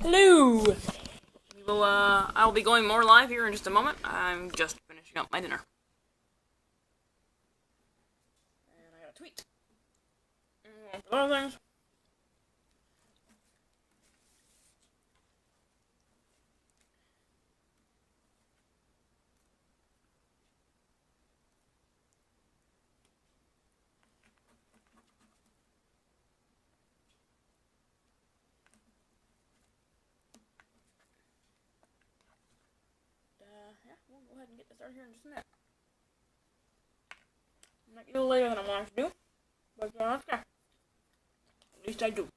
Hello! I'll be going more live here in just a moment. I'm just finishing up my dinner. And I got a tweet. Other things. Yeah, we'll go ahead and get this started here in just a minute. Might be a little later than I wanted to do, but that's okay. At least I do.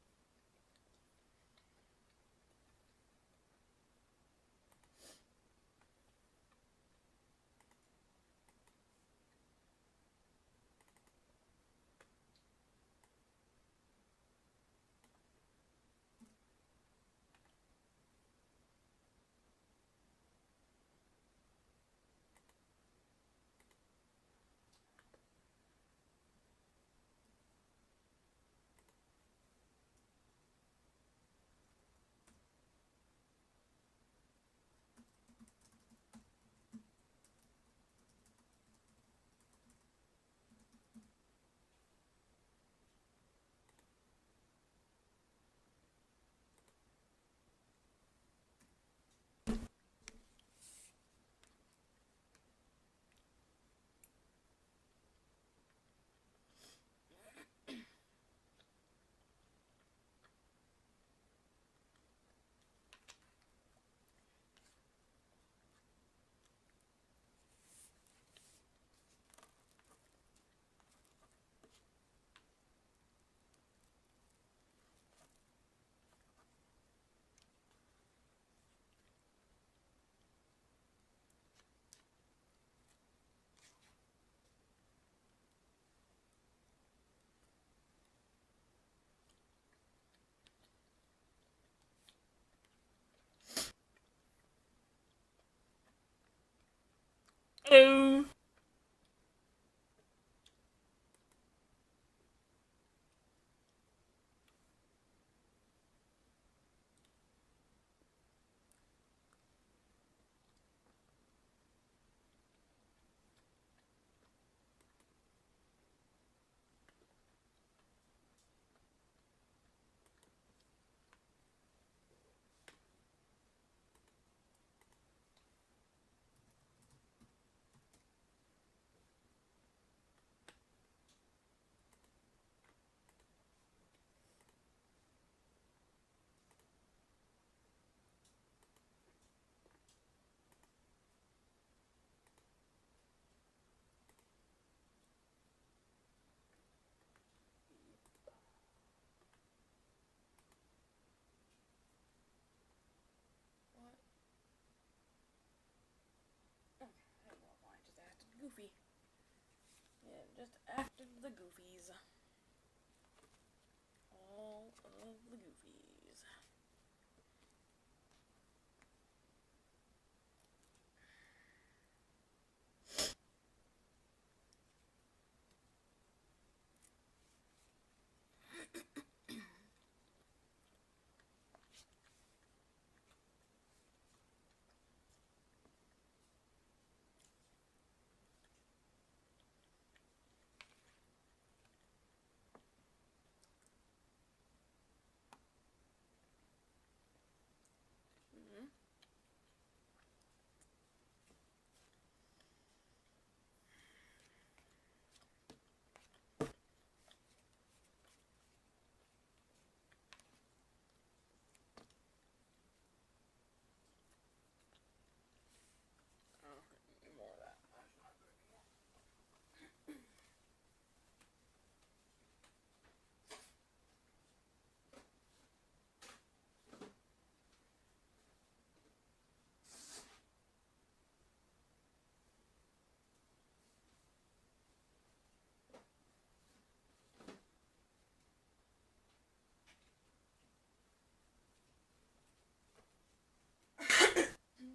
Hello! What? Oh, I don't know why I just acted goofy. Yeah, just acted the goofies. All of the goofies. Mm-hmm. Oh, more of that.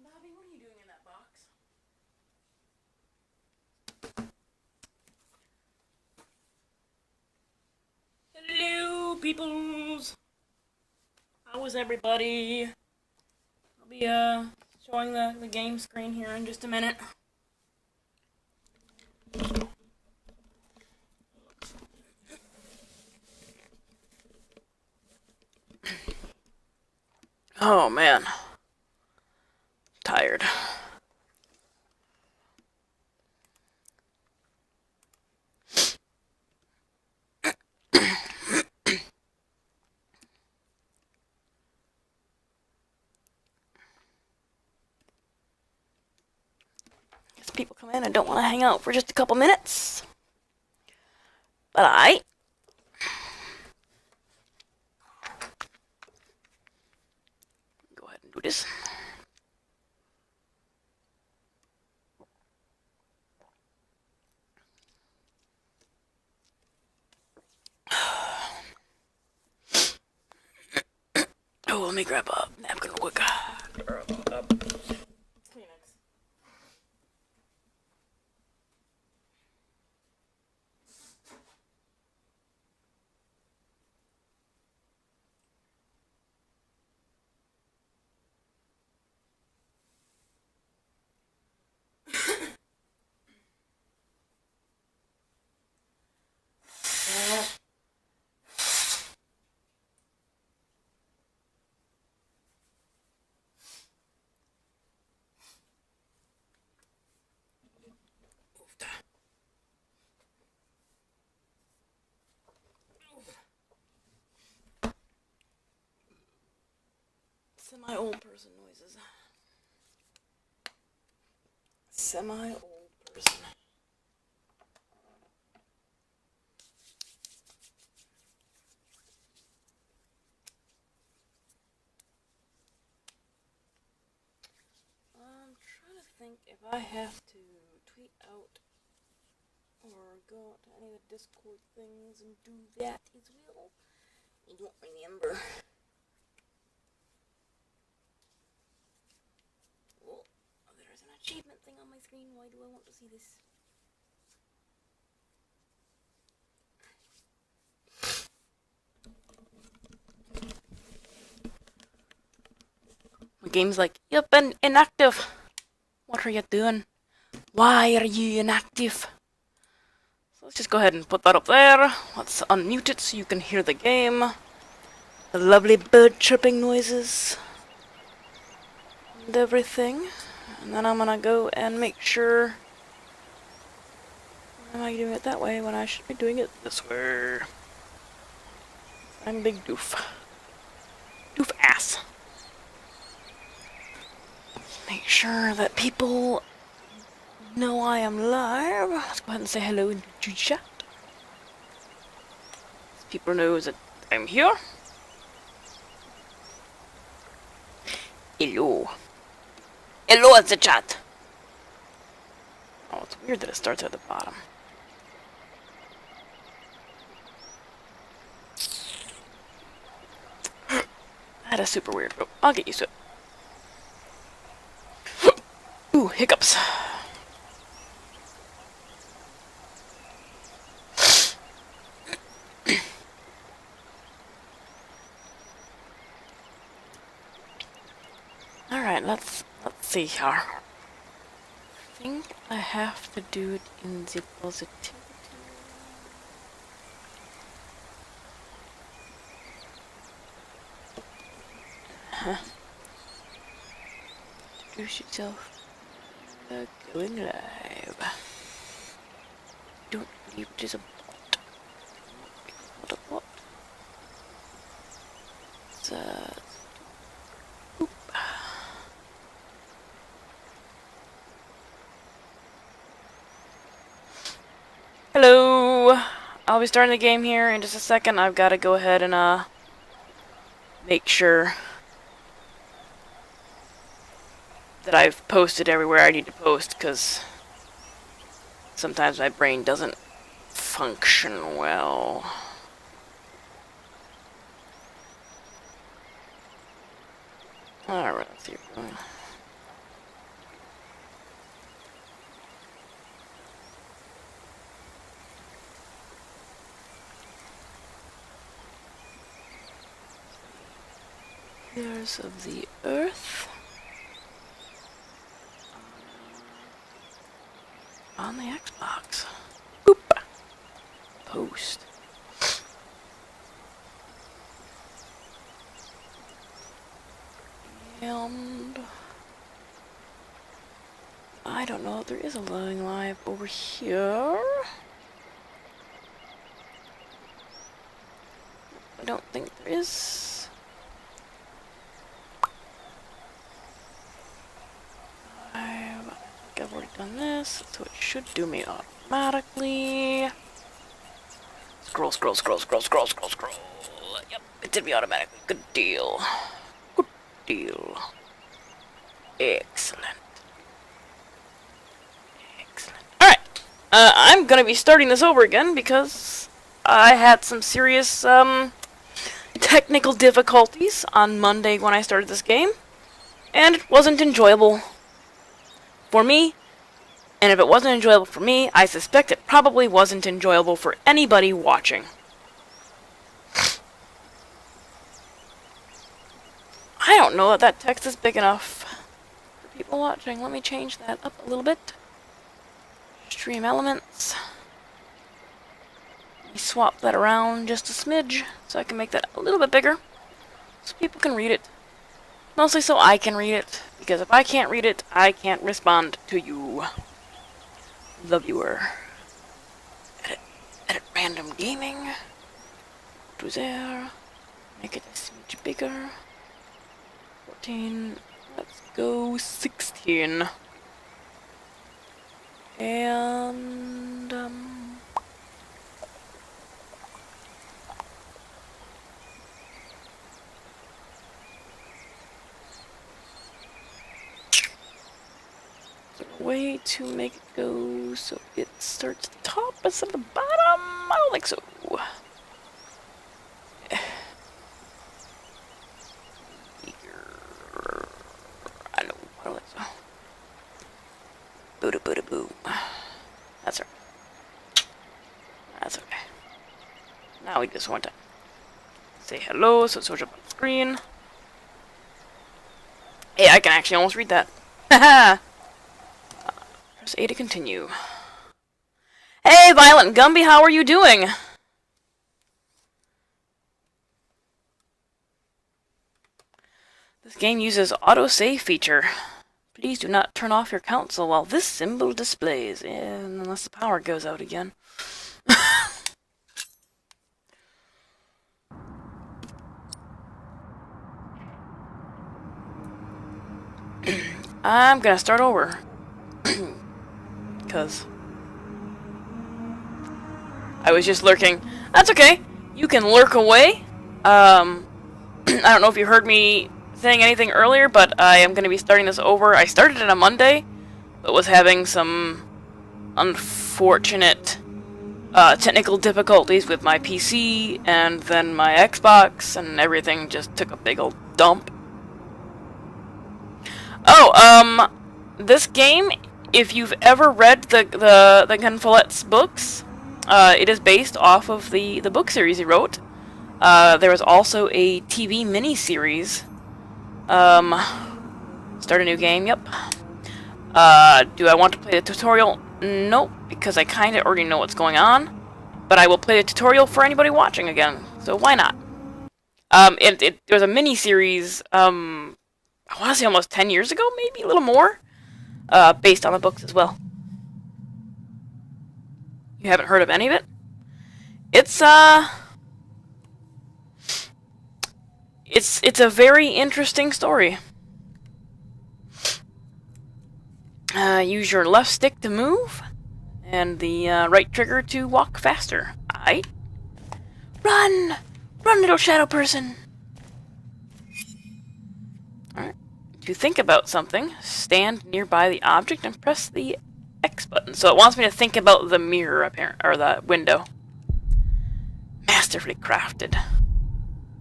Bobby, what are you doing in that box? Hello, peoples! How is everybody? be showing the game screen here in just a minute. Oh man, tired. People come in and don't want to hang out for just a couple minutes. But go ahead and do this. Oh, let me grab a napkin real quick. Semi-old person noises. Semi-old person. I'm trying to think if I have to tweet out or go out to any of the Discord things and do that as well. I don't remember. Oh, there's an achievement thing on my screen. Why do I want to see this? The game's like, you've been inactive. What are you doing? Why are you inactive? So let's just go ahead and put that up there. Let's unmute it so you can hear the game. The lovely bird chirping noises. And everything. And then I'm gonna go and make sure... Why am I doing it that way when I should be doing it this way? I'm big doof. Doof ass. Make sure that people know I am live. Let's go ahead and say hello into chat. So people know that I'm here. Hello. Hello at the chat. Oh, it's weird that it starts at the bottom. That is super weird, but I'll get used to it. Ooh, hiccups. Alright, let's see here. I think I have to do it in the positivity. Introduce yourself. Going live. Don't believe it is a bot. What a bot. It's oop. Hello! I'll be starting the game here in just a second. I've got to go ahead and make sure that I've posted everywhere I need to post, because sometimes my brain doesn't function well. Alright, let's see what's going on. Pillars of the Earth. on the Xbox. Boop. Post. And I don't know if there is a loading live over here. I don't think there is. I've already done this, so it should do me automatically. Scroll, scroll, scroll, scroll, scroll, scroll, scroll. Yep, it did me automatically. Good deal. Good deal. Excellent. Excellent. Alright. I'm gonna be starting this over again because I had some serious, technical difficulties on Monday when I started this game. And it wasn't enjoyable for me. And if it wasn't enjoyable for me, I suspect it probably wasn't enjoyable for anybody watching. I don't know that that text is big enough for people watching. Let me change that up a little bit. Stream elements. Let me swap that around just a smidge so I can make that a little bit bigger so people can read it. Mostly so I can read it, because if I can't read it, I can't respond to you, the viewer. Edit random gaming. To there. Make it a smidge bigger. 14. Let's go 16. And way to make it go so it starts at the top instead of the bottom? I don't think so. I know, I don't think so. Boo boo boo. That's right. That's okay. Now we just want to say hello so it shows up on the screen. Hey, I can actually almost read that. Haha! Press A to continue. Hey, Violent Gumby, how are you doing? This game uses autosave feature. Please do not turn off your console while this symbol displays, unless the power goes out again. I'm gonna start over. Because I was just lurking. That's okay. You can lurk away. I don't know if you heard me saying anything earlier, but I am going to be starting this over. I started it on a Monday, but was having some unfortunate technical difficulties with my PC, and then my Xbox, and everything just took a big old dump. Oh, this game, if you've ever read the Ken Follett's books, it is based off of the book series he wrote. There was also a TV miniseries. Start a new game, yep. Do I want to play the tutorial? Nope, because I kind of already know what's going on. But I will play the tutorial for anybody watching again, so why not? There was a miniseries, I want to say almost 10 years ago, maybe a little more, based on the books as well. You haven't heard of any of it? It's a very interesting story. Use your left stick to move, and the right trigger to walk faster. Aight. Run! Run, little shadow person! Alright. To think about something, stand nearby the object and press the X button. So it wants me to think about the mirror, or the window. Masterfully crafted.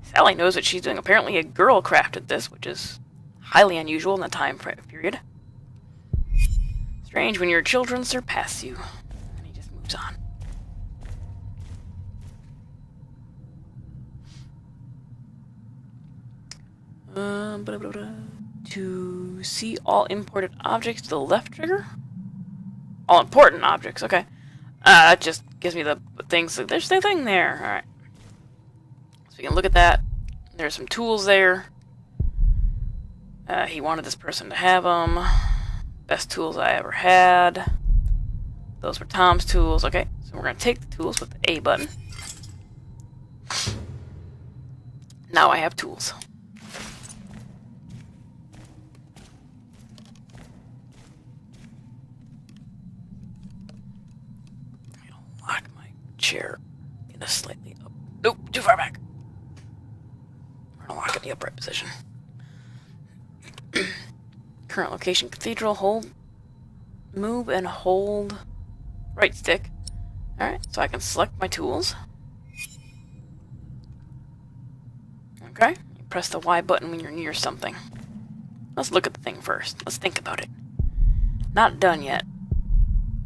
Sally knows what she's doing. Apparently a girl crafted this, which is highly unusual in the time period. Strange when your children surpass you. And he just moves on. Blah, blah, blah. To see all imported objects, the left trigger. All important objects, okay. That just gives me the things. There's the thing there. Alright. So we can look at that. There's some tools there. He wanted this person to have them. Best tools I ever had. Those were Tom's tools. Okay, so we're going to take the tools with the A button. Now I have tools. I'm going to lock my chair in a slightly up... Nope, too far back. We're going to lock it in the upright position. Current location, cathedral, hold, move and hold right stick. Alright, so I can select my tools. Okay, you press the Y button when you're near something. Let's look at the thing first. Let's think about it. Not done yet.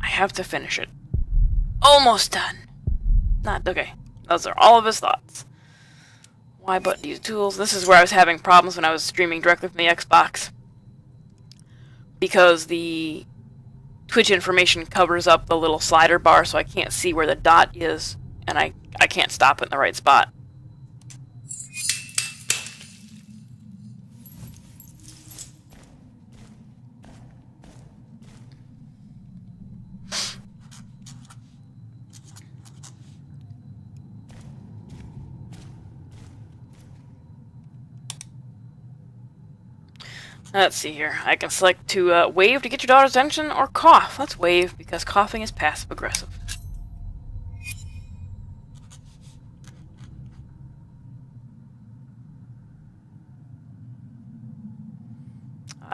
I have to finish it. Almost done. Not, okay. Those are all of his thoughts. Y button to use tools. This is where I was having problems when I was streaming directly from the Xbox. Because the Twitch information covers up the little slider bar, so I can't see where the dot is, and I can't stop it in the right spot. Let's see here. I can select to wave to get your daughter's attention, or cough. Let's wave, because coughing is passive-aggressive.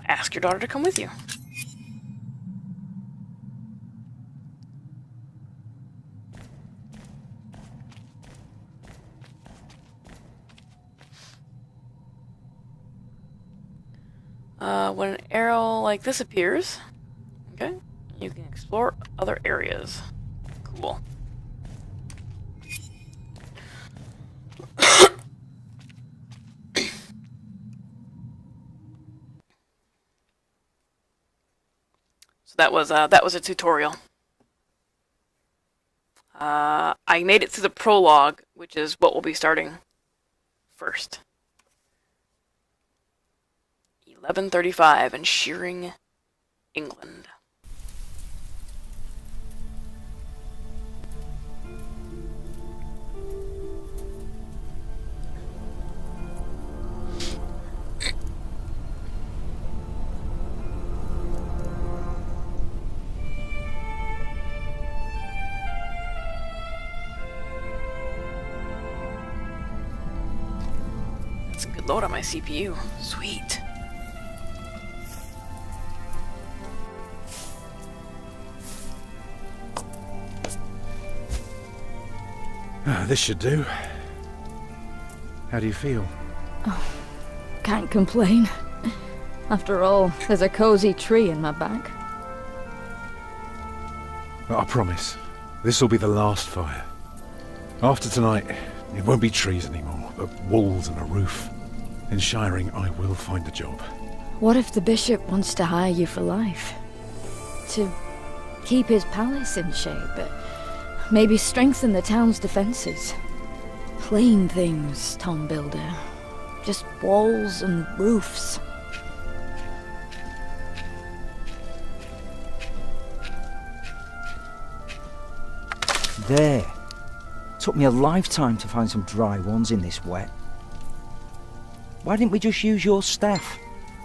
Ask your daughter to come with you. When an arrow like this appears, okay, you can explore other areas. Cool. So that was a tutorial. I made it through the prologue, which is what we'll be starting first. 11:35 in Shearing, England. That's a good load on my CPU. Sweet. This should do. How do you feel? Oh, can't complain. After all, there's a cozy tree in my back. I promise, this will be the last fire. After tonight, it won't be trees anymore, but walls and a roof. In Shiring, I will find a job. What if the bishop wants to hire you for life? To keep his palace in shape, but maybe strengthen the town's defenses. Plain things, Tom Builder. Just walls and roofs. There. Took me a lifetime to find some dry ones in this wet. Why didn't we just use your staff?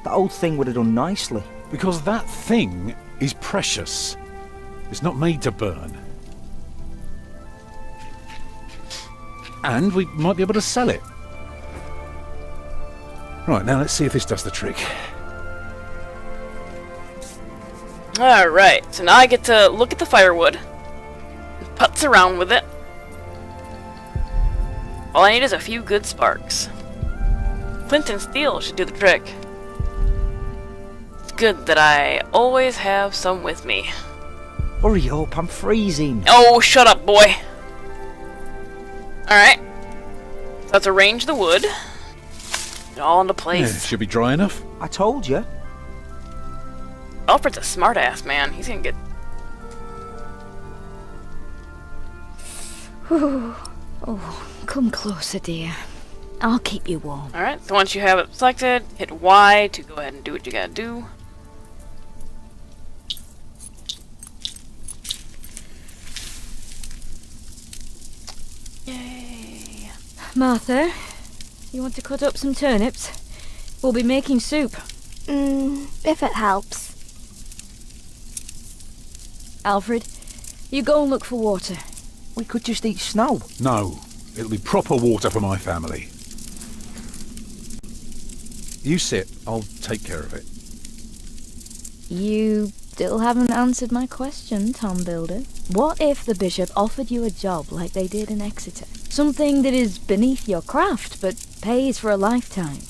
That old thing would have done nicely. Because that thing is precious. It's not made to burn. And we might be able to sell it. Right, now let's see if this does the trick. Alright, so now I get to look at the firewood. And putz around with it. All I need is a few good sparks. Flint and steel should do the trick. It's good that I always have some with me. Hurry up, I'm freezing. Oh, shut up, boy. Alright. So let's arrange the wood. Get it all into place. Yeah, should be dry enough. I told you. Alfred's a smart-ass, man. He's gonna get Oh, come closer, dear. I'll keep you warm. Alright, so once you have it selected, hit Y to go ahead and do what you gotta do. Yay. Martha, you want to cut up some turnips? We'll be making soup. If it helps. Alfred, you go and look for water. We could just eat snow. No, it'll be proper water for my family. You sit, I'll take care of it. You still haven't answered my question, Tom Builder. What if the bishop offered you a job like they did in Exeter? Something that is beneath your craft, but pays for a lifetime.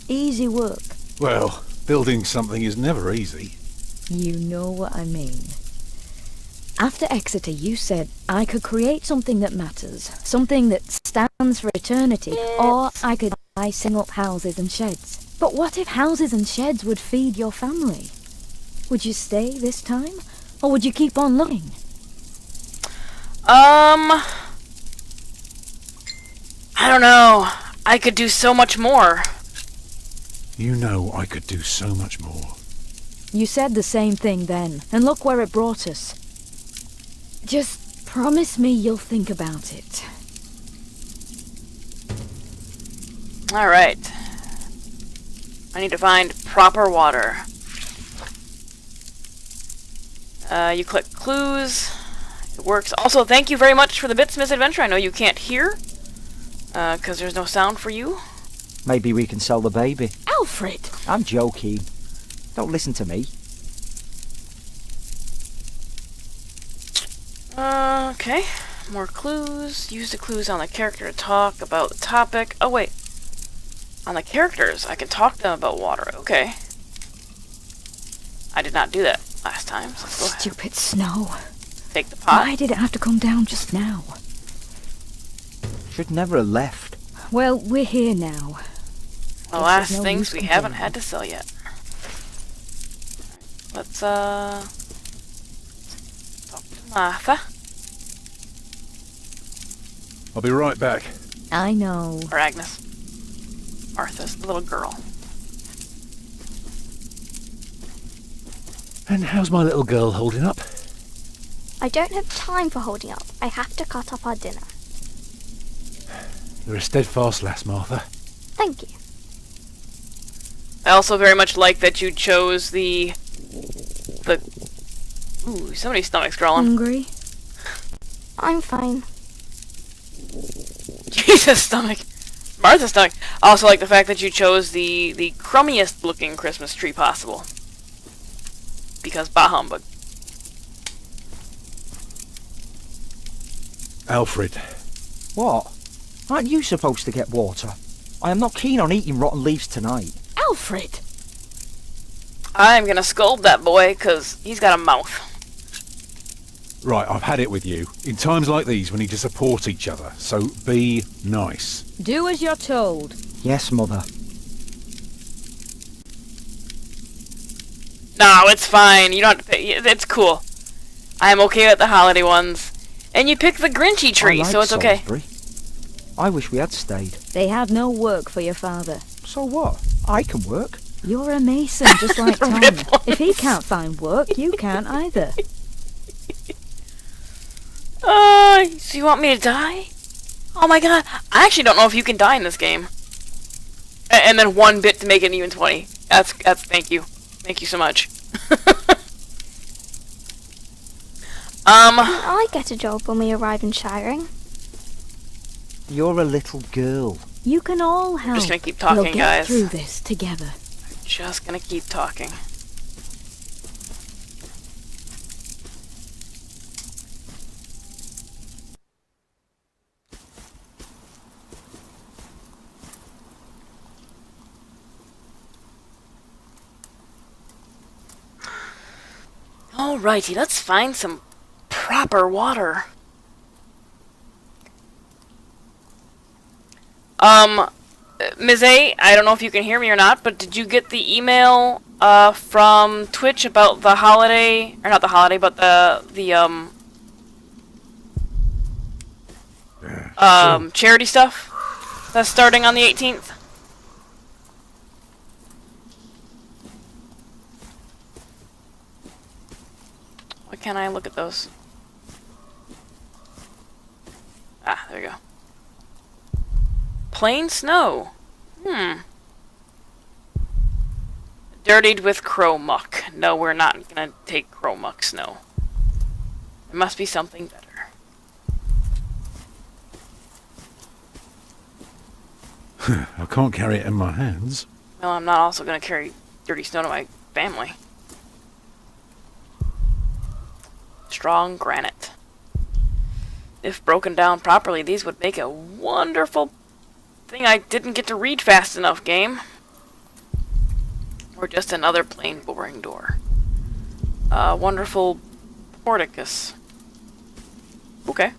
Easy work. Well, building something is never easy. You know what I mean. After Exeter, you said I could create something that matters, something that stands for eternity, or I could sing up houses and sheds. But what if houses and sheds would feed your family? Would you stay this time, or would you keep on looking? I don't know. I could do so much more. You know I could do so much more. You said the same thing then, and look where it brought us. Just promise me you'll think about it. Alright. I need to find proper water. You click clues. It works. Also, thank you very much for the bits, misadventure. I know you can't hear, because there's no sound for you. Maybe we can sell the baby. Alfred! I'm joking. Don't listen to me. Okay. More clues. Use the clues on the character to talk about the topic. Oh, wait. On the characters, I can talk to them about water. Okay. I did not do that last time, so go ahead. Stupid snow. Take the pot. Why did it have to come down just now? Should never have left. Well, we're here now. The Guess last there's no things use we haven't complaining. had to sell yet. Let's, talk to Martha. I'll be right back. I know. Or Agnes. Martha's the little girl. And how's my little girl holding up? I don't have time for holding up. I have to cut up our dinner. You're a steadfast lass, Martha. Thank you. I also very much like that you chose the... Ooh, somebody's stomach's growling. Hungry? I'm fine. Jesus, stomach. Martha's stomach. I also like the fact that you chose the crummiest looking Christmas tree possible. Because bah humbug. Alfred. What? Aren't you supposed to get water? I am not keen on eating rotten leaves tonight. Alfred! I'm gonna scold that boy, cause he's got a mouth. Right, I've had it with you. In times like these, we need to support each other, so be nice. Do as you're told. Yes, Mother. No, it's fine. You don't have to pay. It's cool. I am okay with the holiday ones. And you picked the Grinchy tree, I like so it's okay. Salisbury. I wish we had stayed. They had no work for your father. So what? I can work. You're a mason, just like Tom. If he can't find work, you can't either. So you want me to die? Oh my god. I actually don't know if you can die in this game. And then 1 bit to make it even 20. That's thank you. Thank you so much. Can I get a job when we arrive in Shiring? You're a little girl. You can all help. just gonna keep talking, we'll get guys. through this together. Just gonna keep talking. Alrighty, let's find some proper water. Ms. A, I don't know if you can hear me or not, but did you get the email from Twitch about the holiday, or not the holiday, but the charity stuff that's starting on the 18th. Why can't I look at those? Ah, there we go. Plain snow. Dirtied with crow muck. No, we're not gonna take crow muck snow. There must be something better. I can't carry it in my hands. Well, I'm not also gonna carry dirty snow to my family. Strong granite. If broken down properly, these would make a wonderful thing I didn't get to read fast enough, game. Or just another plain boring door. Wonderful porticus. Okay.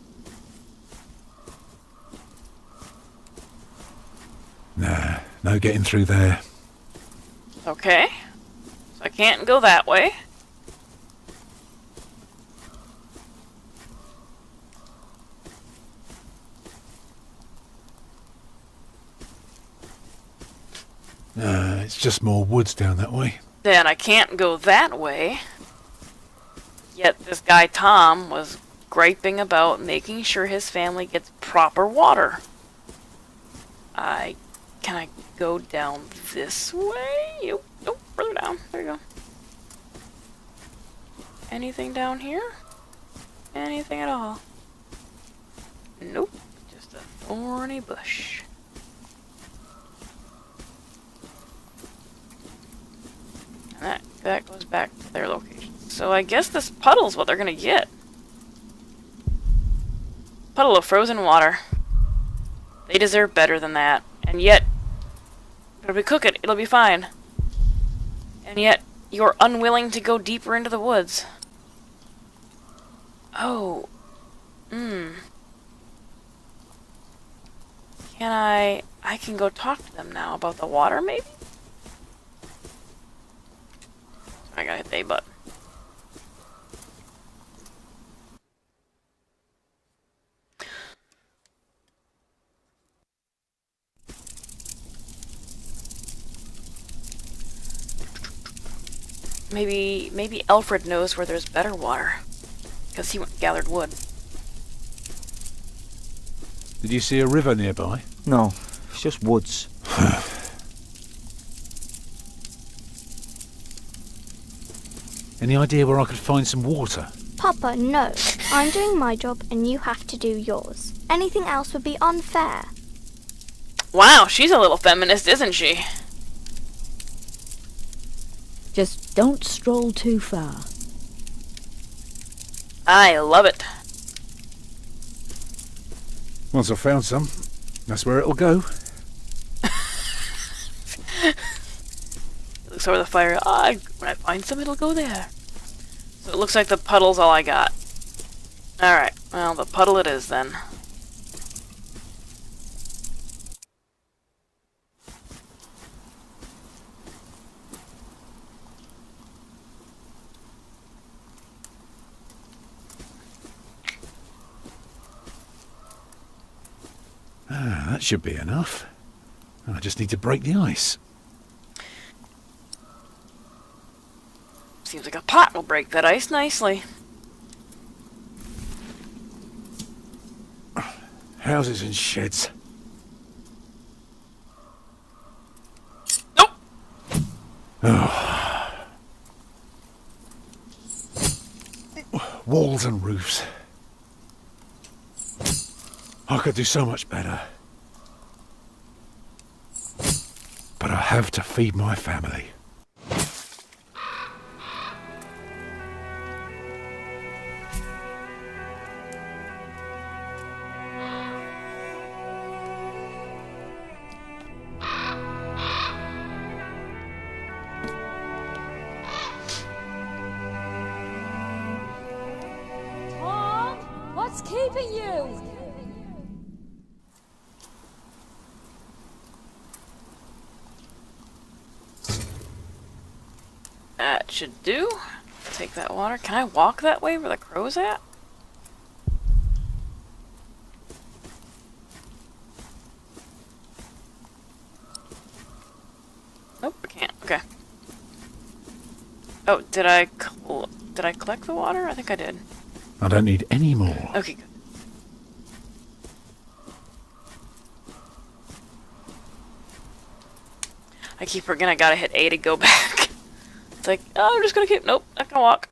Nah, no getting through there. Okay. So I can't go that way. It's just more woods down that way. Then I can't go that way. Yet this guy Tom was griping about making sure his family gets proper water. Can I go down this way? Nope, further down. There you go. Anything down here? Anything at all? Nope, just a thorny bush. And that goes back to their location. So I guess this puddle's what they're gonna get. Puddle of frozen water. They deserve better than that. And yet, if we cook it, it'll be fine. And yet, you're unwilling to go deeper into the woods. Oh. Can I can go talk to them now about the water, maybe? I gotta hit the A button. Maybe Alfred knows where there's better water, because he went and gathered wood. Did you see a river nearby? No, it's just woods. Any idea where I could find some water? Papa, no. I'm doing my job and you have to do yours. Anything else would be unfair. Wow, she's a little feminist, isn't she? Just don't stroll too far. I love it. Once I've found some, that's where it'll go. Looks over the fire. When I find some, it'll go there. So it looks like the puddle's all I got. Alright, well, the puddle it is then. That should be enough. I just need to break the ice. Seems like a pot will break that ice nicely. Houses and sheds. Nope! Oh. Walls and roofs. I could do so much better. But I have to feed my family. Tom, what's keeping you? That should do. Take that water. Can I walk that way where the crow's at? Oh, did I collect the water? I think I did. I don't need any more. Okay, good. I keep forgetting I gotta hit A to go back. It's like, oh, I'm just gonna keep. Nope, not gonna walk.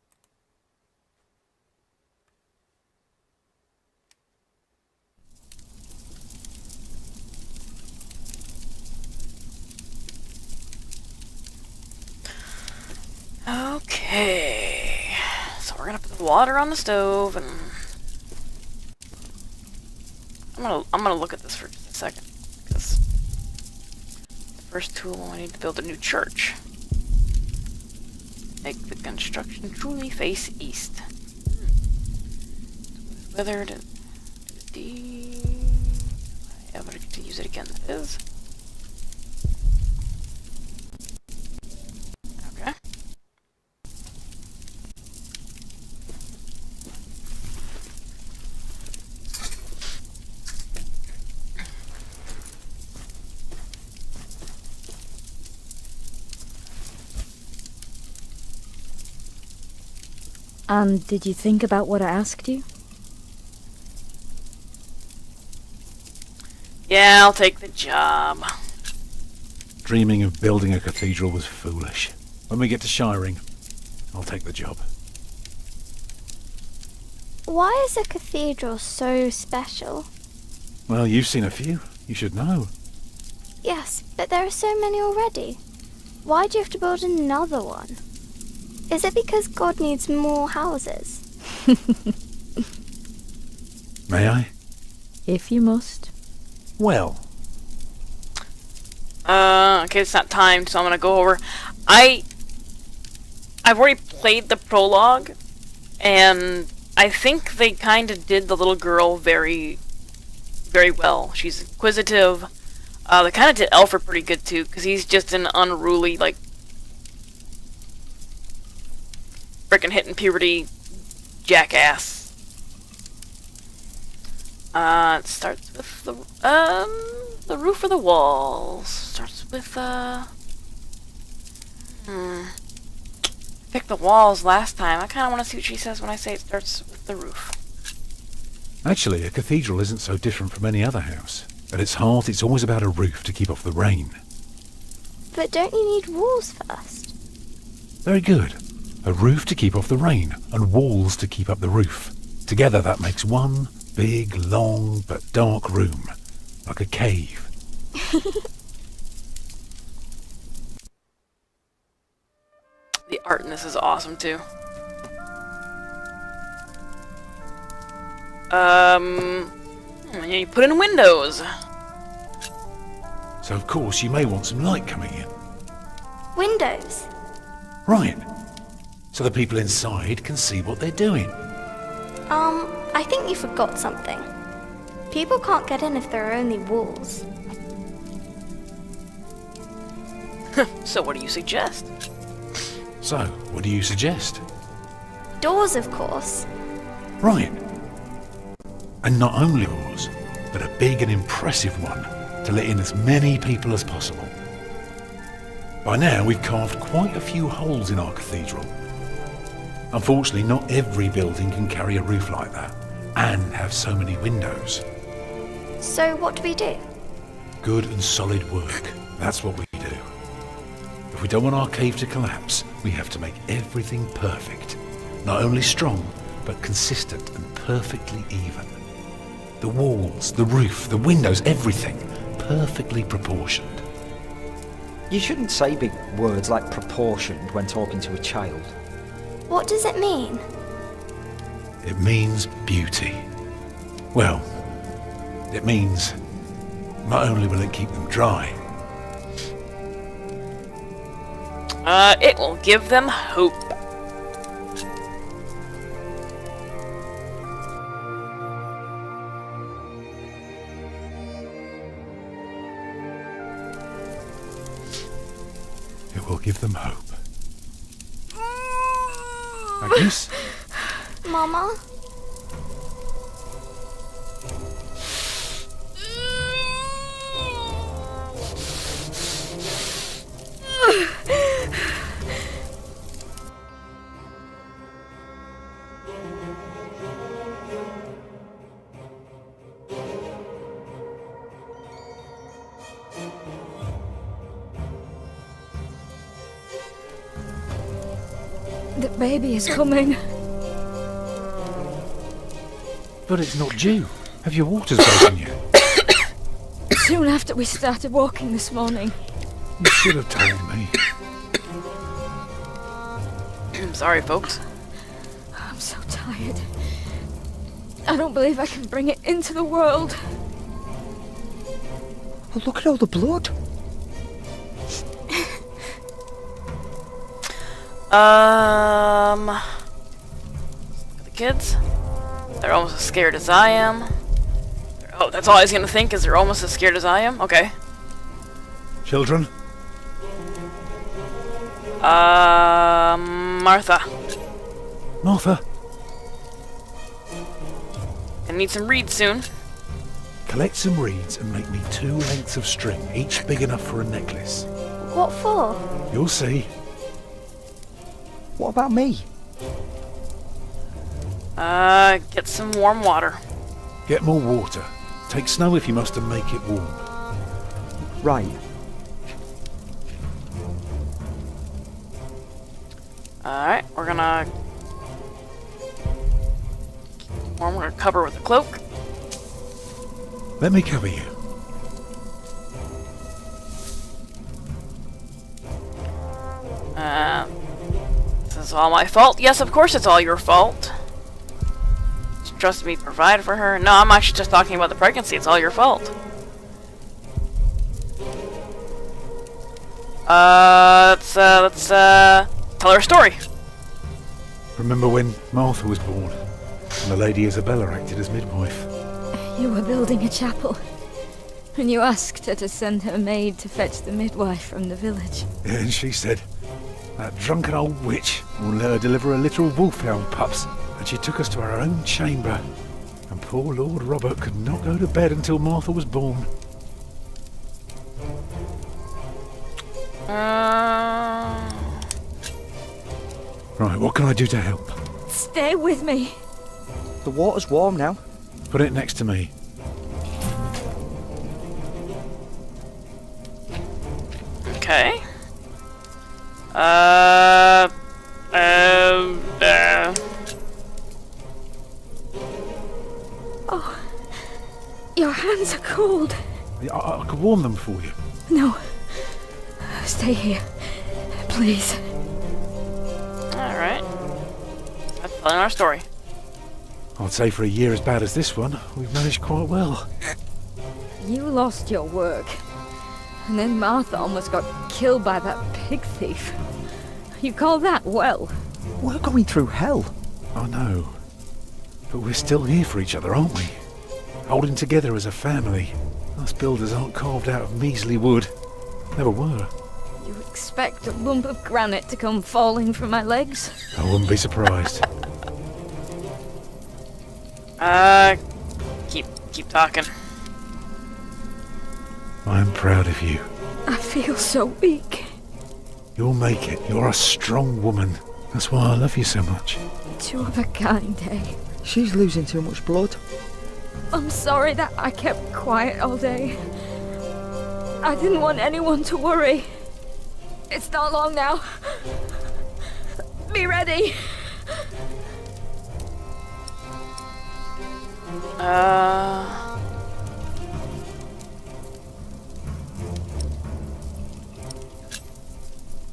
Okay, so we're gonna put the water on the stove, and I'm gonna look at this for just a second, because the first tool, I need to build a new church. Make the construction truly face east. Whether to D, I ever get to use it again. That is. Okay. And did you think about what I asked you? Yeah, I'll take the job. Dreaming of building a cathedral was foolish. When we get to Shiring, I'll take the job. Why is a cathedral so special? Well, you've seen a few. You should know. Yes, but there are so many already. Why do you have to build another one? Is it because God needs more houses? May I? If you must. Well, Okay, it's not timed, so I'm gonna go over. I've already played the prologue, and I think they kind of did the little girl very, very well. She's inquisitive. They kind of did Alfred pretty good too, because he's just an unruly, like, frickin' hitting puberty jackass. It starts with the roof of the walls. Starts with, picked the walls last time. I kind of want to see what she says when I say it starts with the roof. actually, a cathedral isn't so different from any other house. At its heart, it's always about a roof to keep off the rain. But don't you need walls first? Very good. A roof to keep off the rain, and walls to keep up the roof. Together that makes one big, long, but dark room. Like a cave. The art in this is awesome too. You put in windows. So of course you may want some light coming in. Windows? Right. So the people inside can see what they're doing. I think you forgot something. People can't get in if there are only walls. So what do you suggest? So, what do you suggest? Doors, of course. Right. And not only doors, but a big and impressive one to let in as many people as possible. By now, we've carved quite a few holes in our cathedral. Unfortunately, not every building can carry a roof like that and have so many windows. So what do we do? Good and solid work. That's what we do. If we don't want our cave to collapse, we have to make everything perfect. Not only strong, but consistent and perfectly even. The walls, the roof, the windows, everything perfectly proportioned. You shouldn't say big words like proportioned when talking to a child. What does it mean? It means beauty. Well, it means not only will it keep them dry, It will give them hope. it will give them hope. Agnes? Mama? The baby is coming. But it's not due. Have your waters broken yet? Soon after we started walking this morning. You should have told me. I'm sorry, folks. I'm so tired. I don't believe I can bring it into the world. Oh, look at all the blood. The kids? They're almost as scared as I am. Oh, that's all I was gonna think, is they're almost as scared as I am? Okay. Children? Martha. Martha? I need some reeds soon. Collect some reeds and make me 2 lengths of string, each big enough for a necklace. What for? You'll see. What about me? Get some warm water. Get more water. Take snow if you must and make it warm. Right. Alright, we're gonna... Warm, we're gonna cover with a cloak. Let me cover you. This is all my fault. Yes, of course it's all your fault. She trusted me to provide for her. No, I'm actually just talking about the pregnancy. It's all your fault. Let's tell her a story. Remember when Martha was born and the Lady Isabella acted as midwife? You were building a chapel, and you asked her to send her maid to fetch the midwife from the village. Yeah, and she said, that drunken old witch will let her deliver a literal wolfhound pups. And she took us to our own chamber. And poor Lord Robert could not go to bed until Martha was born. Right, what can I do to help? Stay with me. The water's warm now. Put it next to me. Okay. Oh, your hands are cold. I could warm them for you. No. Stay here. Please. Alright. That's telling our story. I'd say for a year as bad as this one, we've managed quite well. You lost your work. And then Martha almost got killed by that pig thief. You call that well? We're going through hell. I know. But we're still here for each other, aren't we? Holding together as a family. Us builders aren't carved out of measly wood. Never were. You expect a lump of granite to come falling from my legs? I wouldn't be surprised. Keep talking. I'm proud of you. I feel so weak. You'll make it. You're a strong woman. That's why I love you so much. Two of a kind, eh? She's losing too much blood. I'm sorry that I kept quiet all day. I didn't want anyone to worry. It's not long now. Be ready.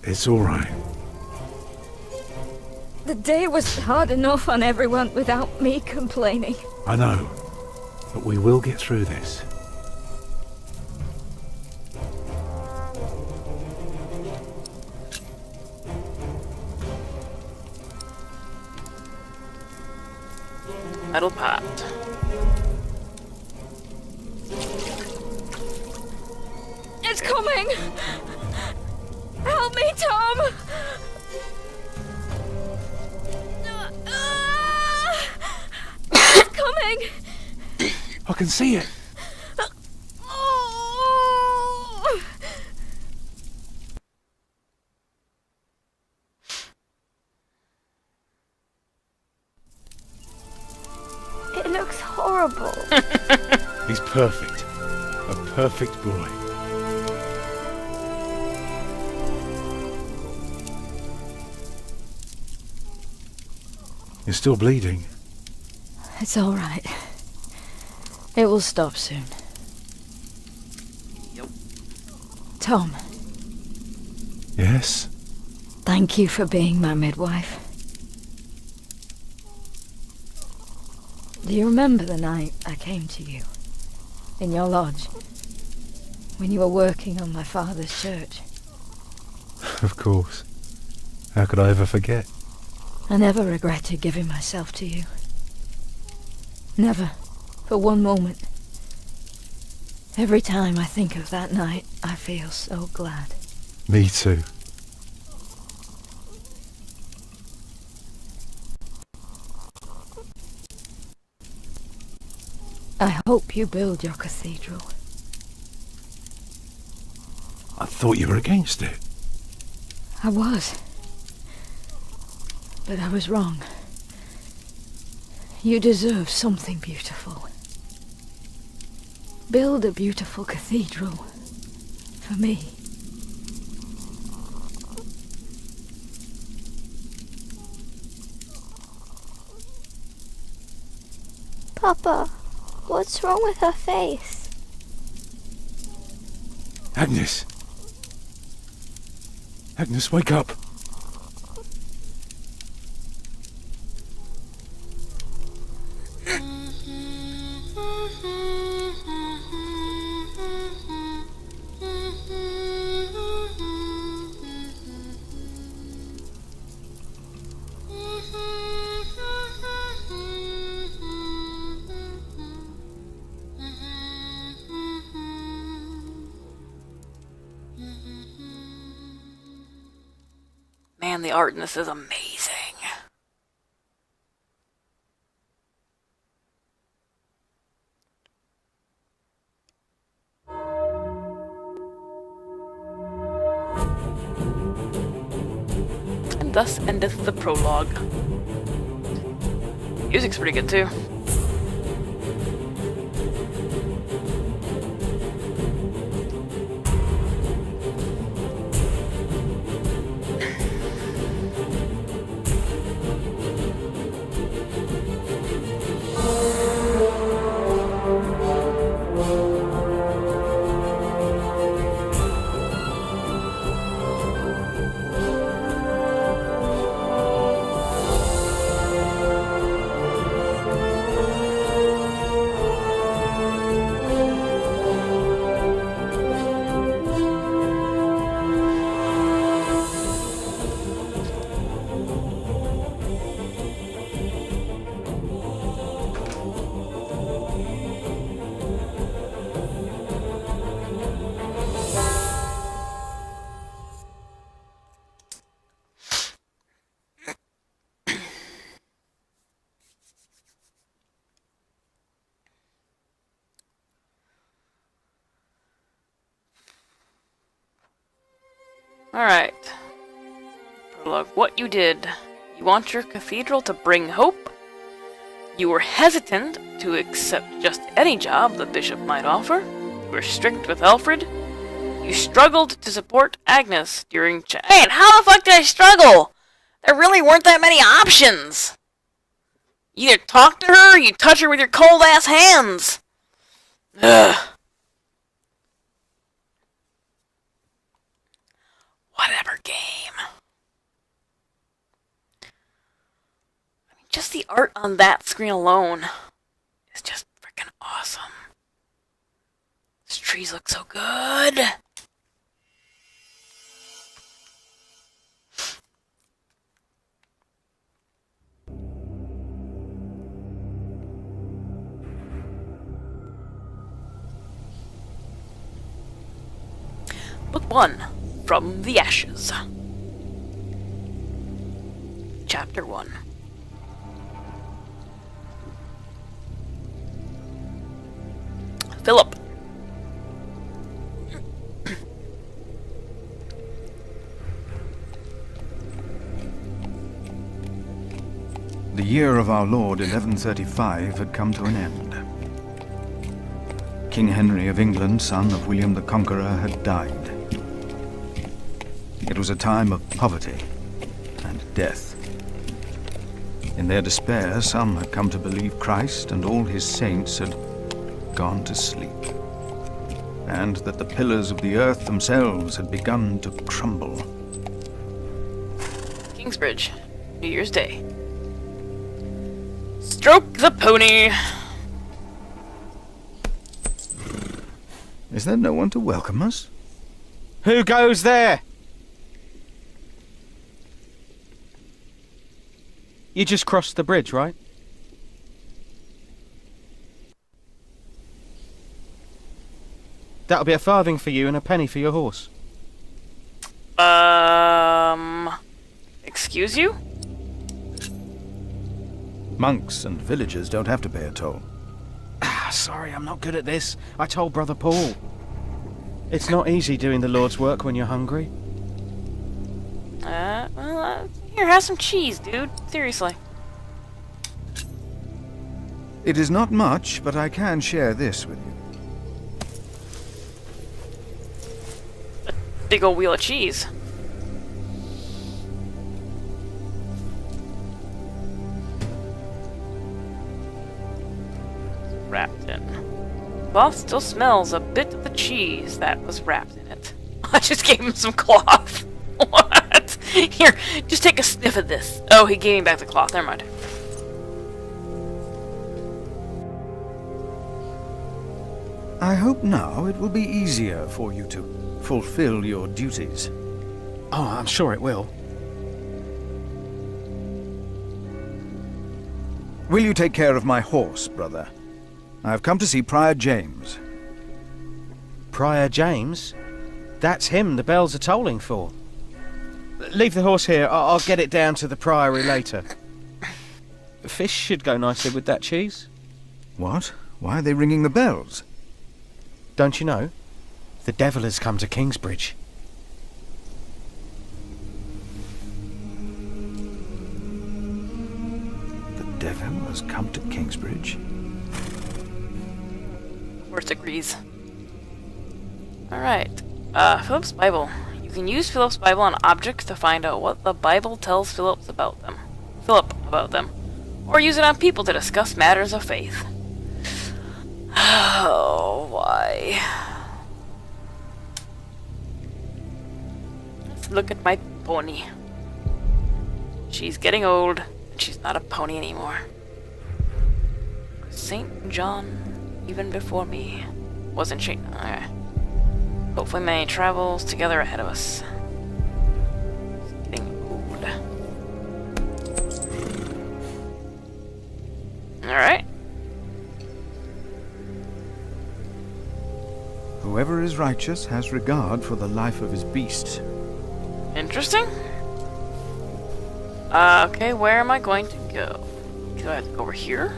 It's all right. The day was hard enough on everyone without me complaining. I know. But we will get through this. Metal pot. It's coming! Help me, Tom! It's coming! I can see it. It looks horrible. He's perfect. A perfect boy. You're still bleeding. It's all right. It will stop soon. Yep. Tom, Yes? thank you for being my midwife. Do you remember the night I came to you? In your lodge? When you were working on my father's church? Of course. How could I ever forget? I never regretted giving myself to you. Never. For one moment. Every time I think of that night, I feel so glad. Me too. I hope you build your cathedral. I thought you were against it. I was. But I was wrong. You deserve something beautiful. Build a beautiful cathedral. For me. Papa, what's wrong with her face? Agnes! Agnes, wake up! Man, the art in this is amazing. And thus endeth the prologue. Music's pretty good too. Alright. Prologue. What you did. You want your cathedral to bring hope? You were hesitant to accept just any job the bishop might offer. You were strict with Alfred. You struggled to support Agnes during Hey, how the fuck did I struggle? There really weren't that many options. You either talk to her or you touch her with your cold ass hands. Ugh. Whatever game. I mean, just the art on that screen alone is just freaking awesome. These trees look so good. Book 1. From the Ashes. Chapter 1. Philip. The year of our Lord 1135 had come to an end. King Henry of England, son of William the Conqueror, had died. It was a time of poverty and death. In their despair, some had come to believe Christ and all his saints had gone to sleep, and that the pillars of the earth themselves had begun to crumble. Kingsbridge, New Year's Day. Stroke the pony! Is there no one to welcome us? Who goes there? You just crossed the bridge, right? That'll be a farthing for you and a penny for your horse. Excuse you? Monks and villagers don't have to pay a toll. Sorry, I'm not good at this. I told Brother Paul. It's not easy doing the Lord's work when you're hungry. Here, have some cheese, dude. Seriously. It is not much, but I can share this with you. Big old wheel of cheese. Wrapped in. Cloth still smells a bit of the cheese that was wrapped in it. I just gave him some cloth. What? Here, just take a sniff of this. Oh, he gave me back the cloth. Never mind. I hope now it will be easier for you to fulfill your duties. Oh, I'm sure it will. Will you take care of my horse, brother? I have come to see Prior James. Prior James? That's him the bells are tolling for. Leave the horse here. I'll get it down to the priory later. Fish should go nicely with that cheese. What? Why are they ringing the bells? Don't you know? The devil has come to Kingsbridge. The devil has come to Kingsbridge? Horse agrees. Alright. Philip's Bible. You can use Philip's Bible on objects to find out what the Bible tells Philip about them. Or use it on people to discuss matters of faith. Oh, why? Let's look at my pony. She's getting old, and she's not a pony anymore. St. John, even before me, wasn't she? Okay. Hopefully many travels together ahead of us. It's getting old. Alright. Whoever is righteous has regard for the life of his beast. Interesting. Okay, where am I going to go? Do I have to go over here?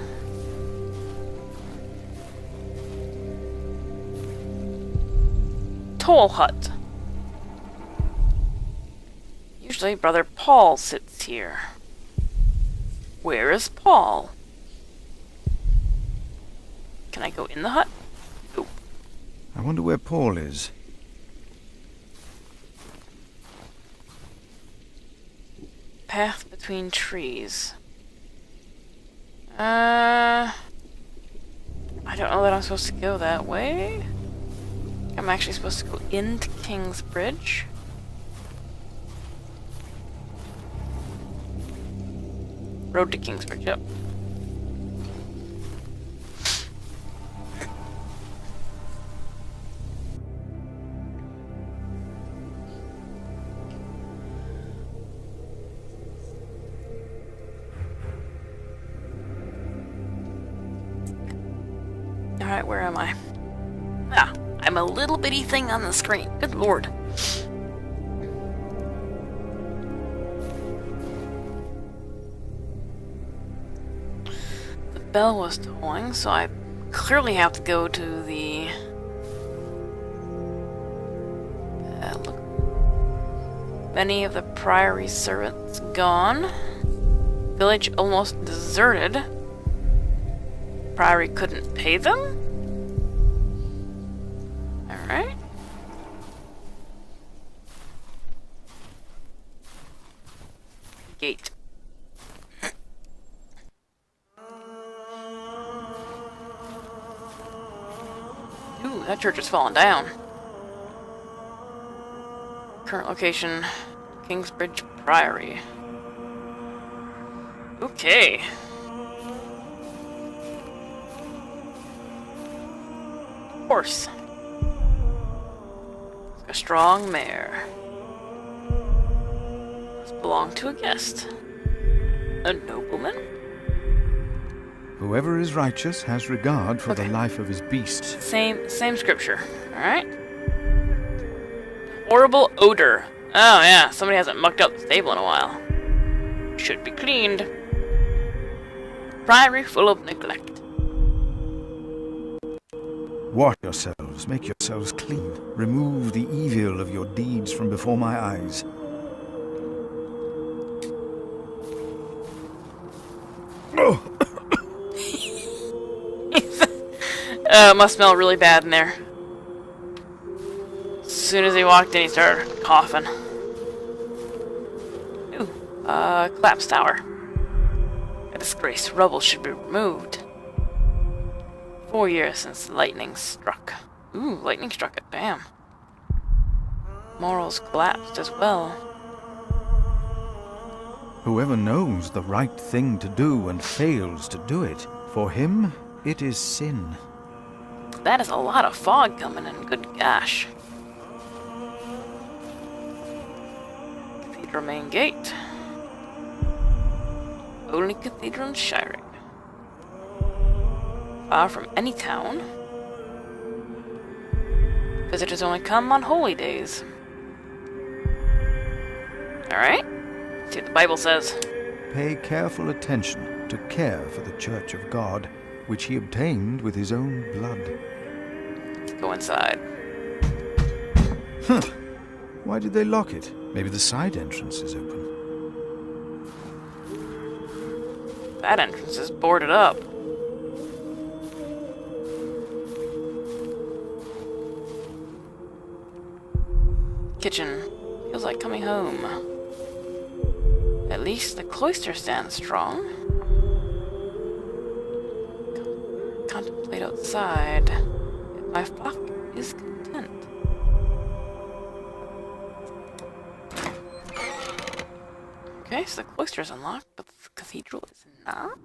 Toll hut. Usually Brother Paul sits here. Where is Paul? Can I go in the hut? Nope. I wonder where Paul is. Path between trees. I don't know that I'm supposed to go that way. I'm actually supposed to go into Kingsbridge. Road to Kingsbridge, yep. Alright, where am I? Ah, I'm a little bitty thing on the screen. Good lord. The bell was tolling, so I clearly have to go to the... look. Many of the priory servants gone. Village almost deserted. Priory couldn't pay them? Alright. Gate. that church is falling down. Current location, Kingsbridge Priory. Okay. Horse. A strong mare. Must belong to a guest. A nobleman? Whoever is righteous has regard for the life of his beast. Same scripture. Alright. Horrible odor. Oh yeah, somebody hasn't mucked up the stable in a while. Should be cleaned. Priory full of neglect. Wash yourselves, make yourselves clean. Remove the evil of your deeds from before my eyes. It must smell really bad in there. As soon as he walked in, he started coughing. Ooh, collapsed tower. A disgrace. Rubble should be removed. 4 years since lightning struck. Ooh, lightning struck it. Damn. Morals collapsed as well. Whoever knows the right thing to do and fails to do it, for him, it is sin. That is a lot of fog coming in. Good gosh. Cathedral main gate. Only cathedral in Shirek. Far from any town. Visitors only come on holy days. Alright. See what the Bible says. Pay careful attention to care for the Church of God, which he obtained with his own blood. Let's go inside. Huh. Why did they lock it? Maybe the side entrance is open. That entrance is boarded up. Kitchen. Feels like coming home. At least the cloister stands strong. Contemplate outside. Yet my flock is content. Okay, so the cloister is unlocked, but the cathedral is not.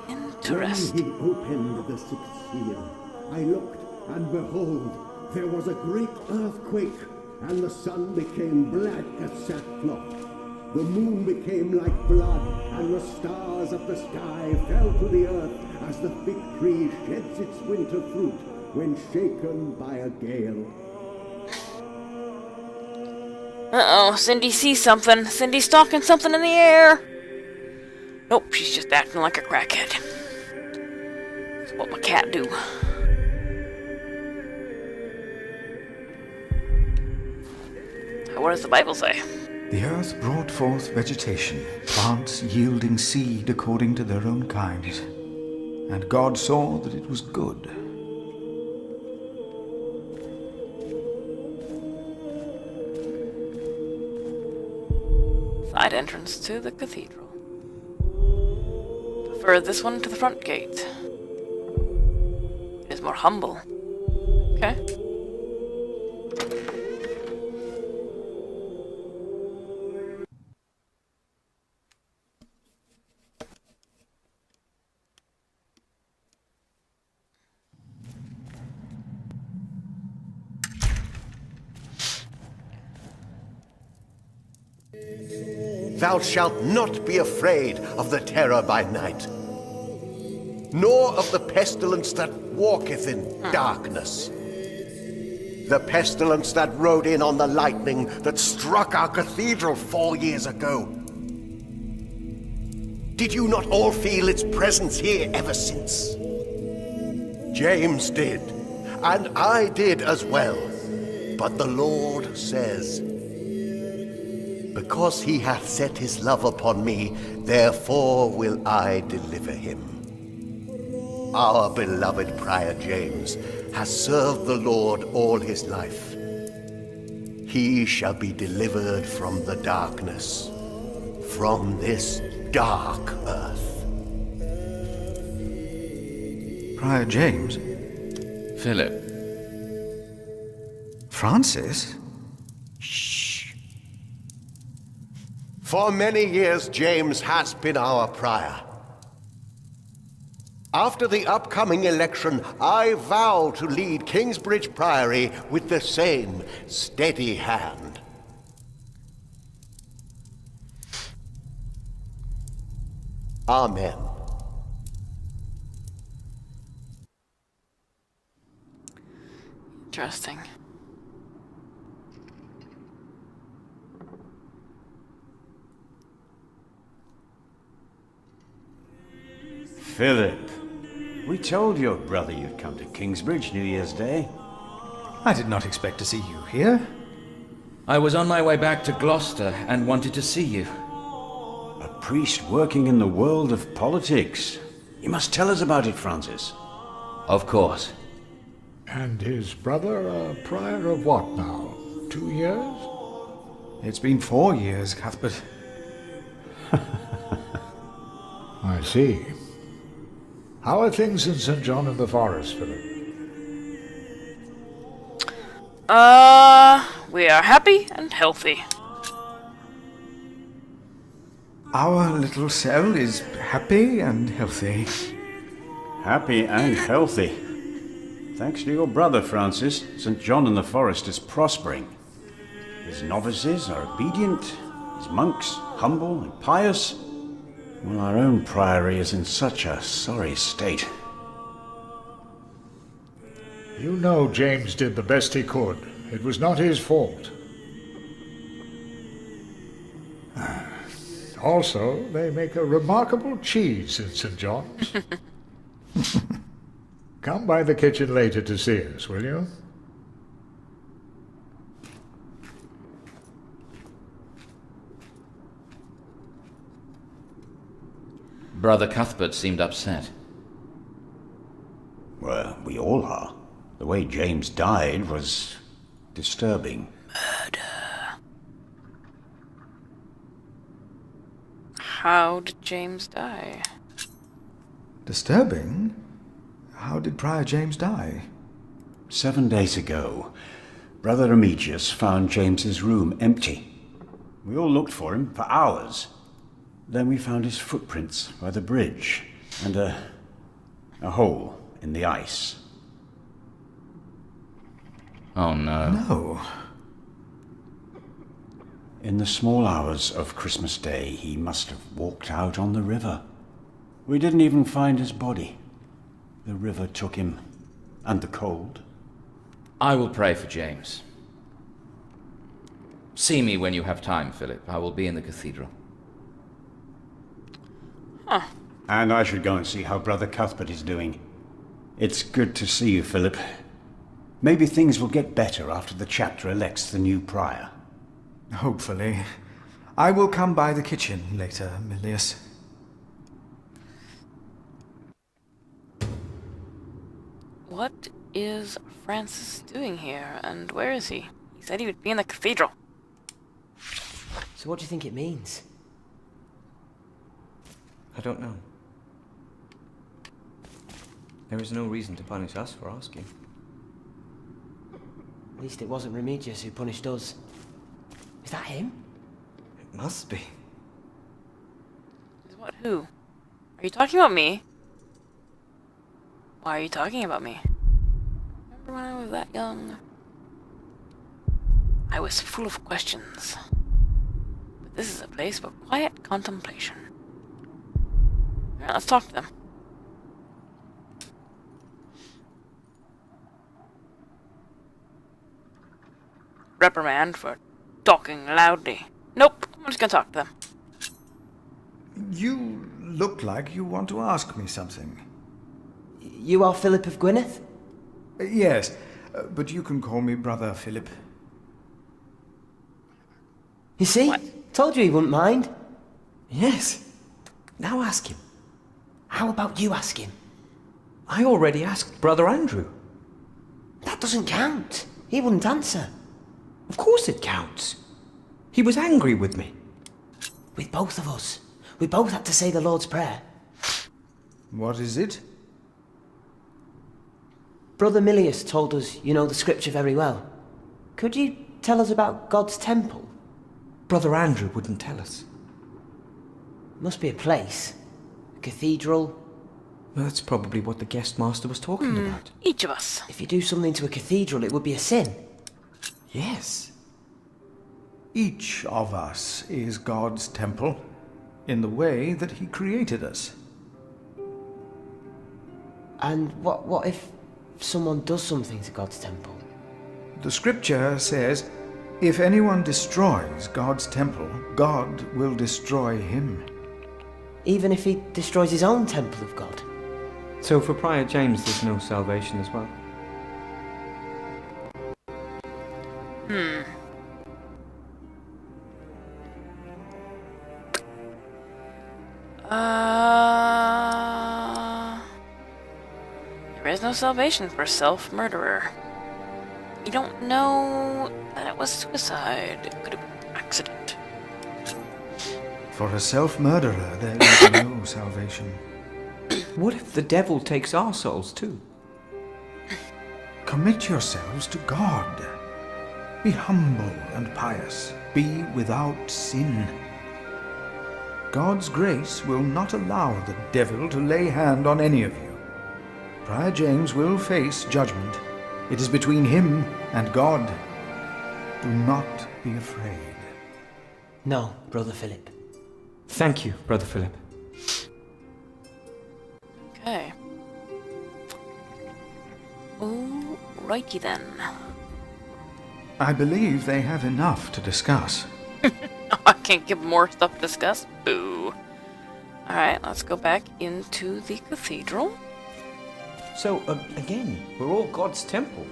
Interesting. When he opened the sixth seal, I looked, and behold, there was a great earthquake, and the sun became black as sackcloth. The moon became like blood, and the stars of the sky fell to the earth as the fig tree sheds its winter fruit when shaken by a gale. Uh-oh, Cindy sees something. Cindy's stalking something in the air. Nope, she's just acting like a crackhead. That's what my cat do. What does the Bible say? The earth brought forth vegetation, plants yielding seed according to their own kinds. And God saw that it was good. Side entrance to the cathedral. Prefer this one to the front gate. It is more humble. Okay. Thou shalt not be afraid of the terror by night, nor of the pestilence that walketh in darkness. The pestilence that rode in on the lightning that struck our cathedral 4 years ago. Did you not all feel its presence here ever since? James did, and I did as well. But the Lord says, because he hath set his love upon me, therefore will I deliver him. Our beloved Prior James has served the Lord all his life. He shall be delivered from the darkness, from this dark earth. Prior James? Philip. Francis? For many years, James has been our prior. After the upcoming election, I vow to lead Kingsbridge Priory with the same steady hand. Amen. Interesting. Philip, we told your brother you'd come to Kingsbridge New Year's Day. I did not expect to see you here. I was on my way back to Gloucester and wanted to see you. A priest working in the world of politics. You must tell us about it, Francis. Of course. And his brother a prior of what now? 2 years? It's been 4 years, Cuthbert. I see. How are things in St. John in the Forest, Philip? We are happy and healthy. Our little cell is happy and healthy. Happy and healthy. Thanks to your brother, Francis, St. John in the Forest is prospering. His novices are obedient, his monks humble and pious, while our own priory is in such a sorry state. You know James did the best he could. It was not his fault. Also, they make a remarkable cheese in St. John's. Come by the kitchen later to see us, will you? Brother Cuthbert seemed upset. Well, we all are. The way James died was disturbing. How did James die? Disturbing? How did Prior James die? 7 days ago, Brother Remigius found James's room empty. We all looked for him for hours. Then we found his footprints by the bridge and a hole in the ice. Oh no. No. In the small hours of Christmas Day, he must have walked out on the river. We didn't even find his body. The river took him, and the cold. I will pray for James. See me when you have time, Philip. I will be in the cathedral. Huh. And I should go and see how Brother Cuthbert is doing. It's good to see you, Philip. Maybe things will get better after the chapter elects the new prior. Hopefully. I will come by the kitchen later, Milius. What is Francis doing here, and where is he? He said he would be in the cathedral. So what do you think it means? I don't know. There is no reason to punish us for asking. At least it wasn't Remigius who punished us. Is that him? It must be. What, who? Are you talking about me? Why are you talking about me? Remember when I was that young? I was full of questions. But this is a place for quiet contemplation. Alright, let's talk to them. Reprimand for talking loudly. Nope, I'm just gonna talk to them. You look like you want to ask me something. You are Philip of Gwynedd? Yes, but you can call me Brother Philip. You see? What? Told you he wouldn't mind. Yes. Now ask him. How about you ask him? I already asked Brother Andrew. That doesn't count. He wouldn't answer. Of course it counts. He was angry with me. With both of us. We both had to say the Lord's Prayer. What is it? Brother Milius told us you know the scripture very well. Could you tell us about God's temple? Brother Andrew wouldn't tell us. Must be a place. A cathedral. Well, that's probably what the guest master was talking about. Each of us. If you do something to a cathedral, it would be a sin. Yes. Each of us is God's temple, in the way that he created us. And what if someone does something to God's temple? The scripture says, if anyone destroys God's temple, God will destroy him. Even if he destroys his own temple of God? So for Prior James, there's no salvation as well? There is no salvation for a self-murderer. You don't know that it was suicide. It could have been an accident. For a self-murderer, there is no salvation. What if the devil takes our souls too? Commit yourselves to God. Be humble and pious. Be without sin. God's grace will not allow the devil to lay hand on any of you. Prior James will face judgment. It is between him and God. Do not be afraid. No, Brother Philip. Thank you, Brother Philip. Okay. Alrighty then. I believe they have enough to discuss. I can't give more stuff to discuss. Boo. Alright, let's go back into the cathedral. So, again, we're all God's temple.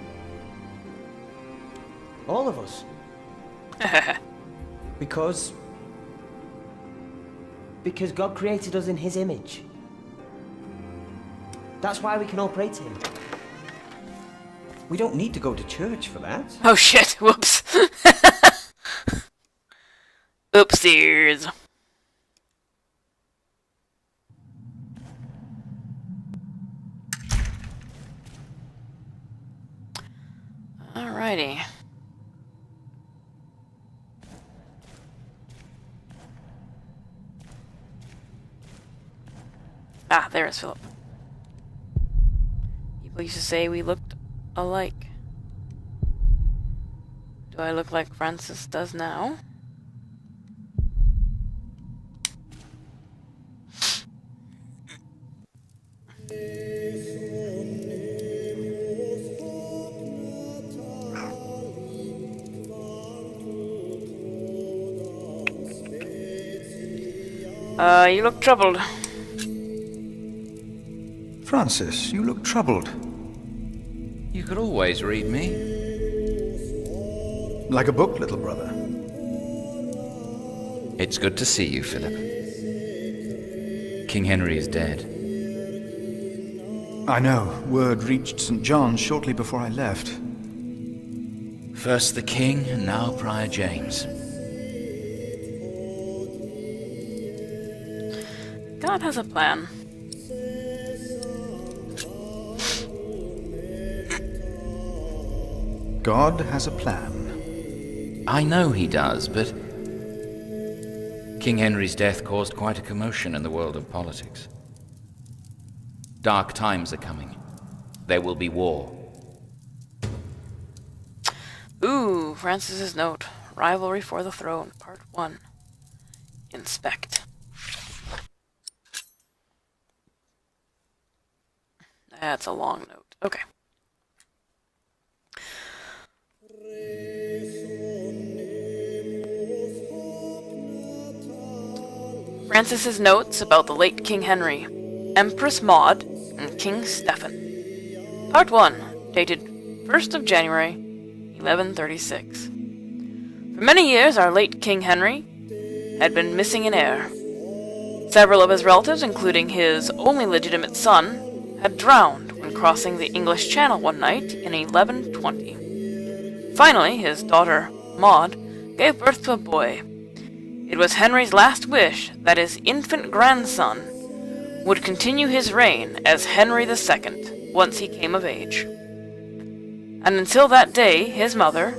All of us. Because God created us in his image. That's why we can all pray to him. we don't need to go to church for that. Oh shit, whoops. Oopsies. Alrighty. Ah, there's Philip. People used to say we looked alike. Do I look like Francis does now? You look troubled. Francis, you look troubled. You could always read me. Like a book, little brother. It's good to see you, Philip. King Henry is dead. I know. Word reached St. John's shortly before I left. First the king, and now Prior James. God has a plan. God has a plan. I know he does, but King Henry's death caused quite a commotion in the world of politics. Dark times are coming. There will be war. Ooh, Francis's note. Rivalry for the Throne, Part 1. Inspect. That's a long note. Okay. Francis's notes about the late King Henry, Empress Maud, and King Stephen. Part 1, dated 1st of January, 1136. For many years, our late King Henry had been missing in air. Several of his relatives, including his only legitimate son, had drowned when crossing the English Channel one night in 1120. Finally, his daughter, Maud, gave birth to a boy. It was Henry's last wish that his infant grandson would continue his reign as Henry II once he came of age. and until that day, his mother,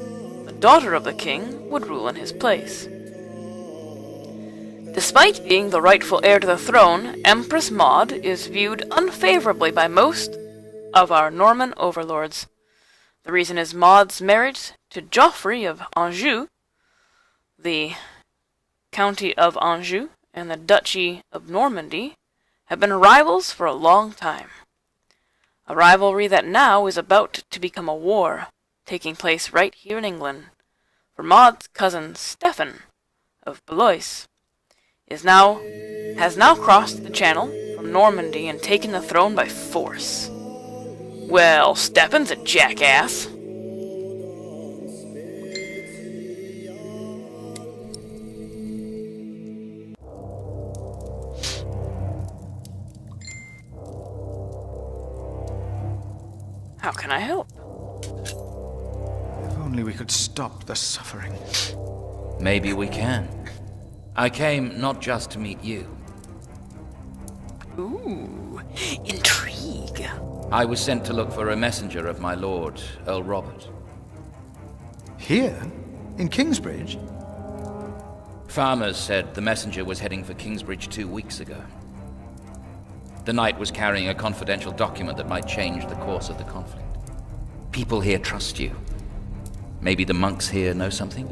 the daughter of the king, would rule in his place. Despite being the rightful heir to the throne, Empress Maud is viewed unfavorably by most of our Norman overlords. The reason is Maud's marriage to Geoffrey of Anjou, the County of Anjou, and the Duchy of Normandy have been rivals for a long time. A rivalry that now is about to become a war, taking place right here in England. For Maud's cousin Stephen of Blois has now crossed the channel from Normandy and taken the throne by force. Well, Stephen's a jackass. How can I help? If only we could stop the suffering. Maybe we can. I came not just to meet you. Ooh, intrigue. I was sent to look for a messenger of my lord, Earl Robert. Here? In Kingsbridge? Farmers said the messenger was heading for Kingsbridge 2 weeks ago. The knight was carrying a confidential document that might change the course of the conflict. People here trust you. Maybe the monks here know something?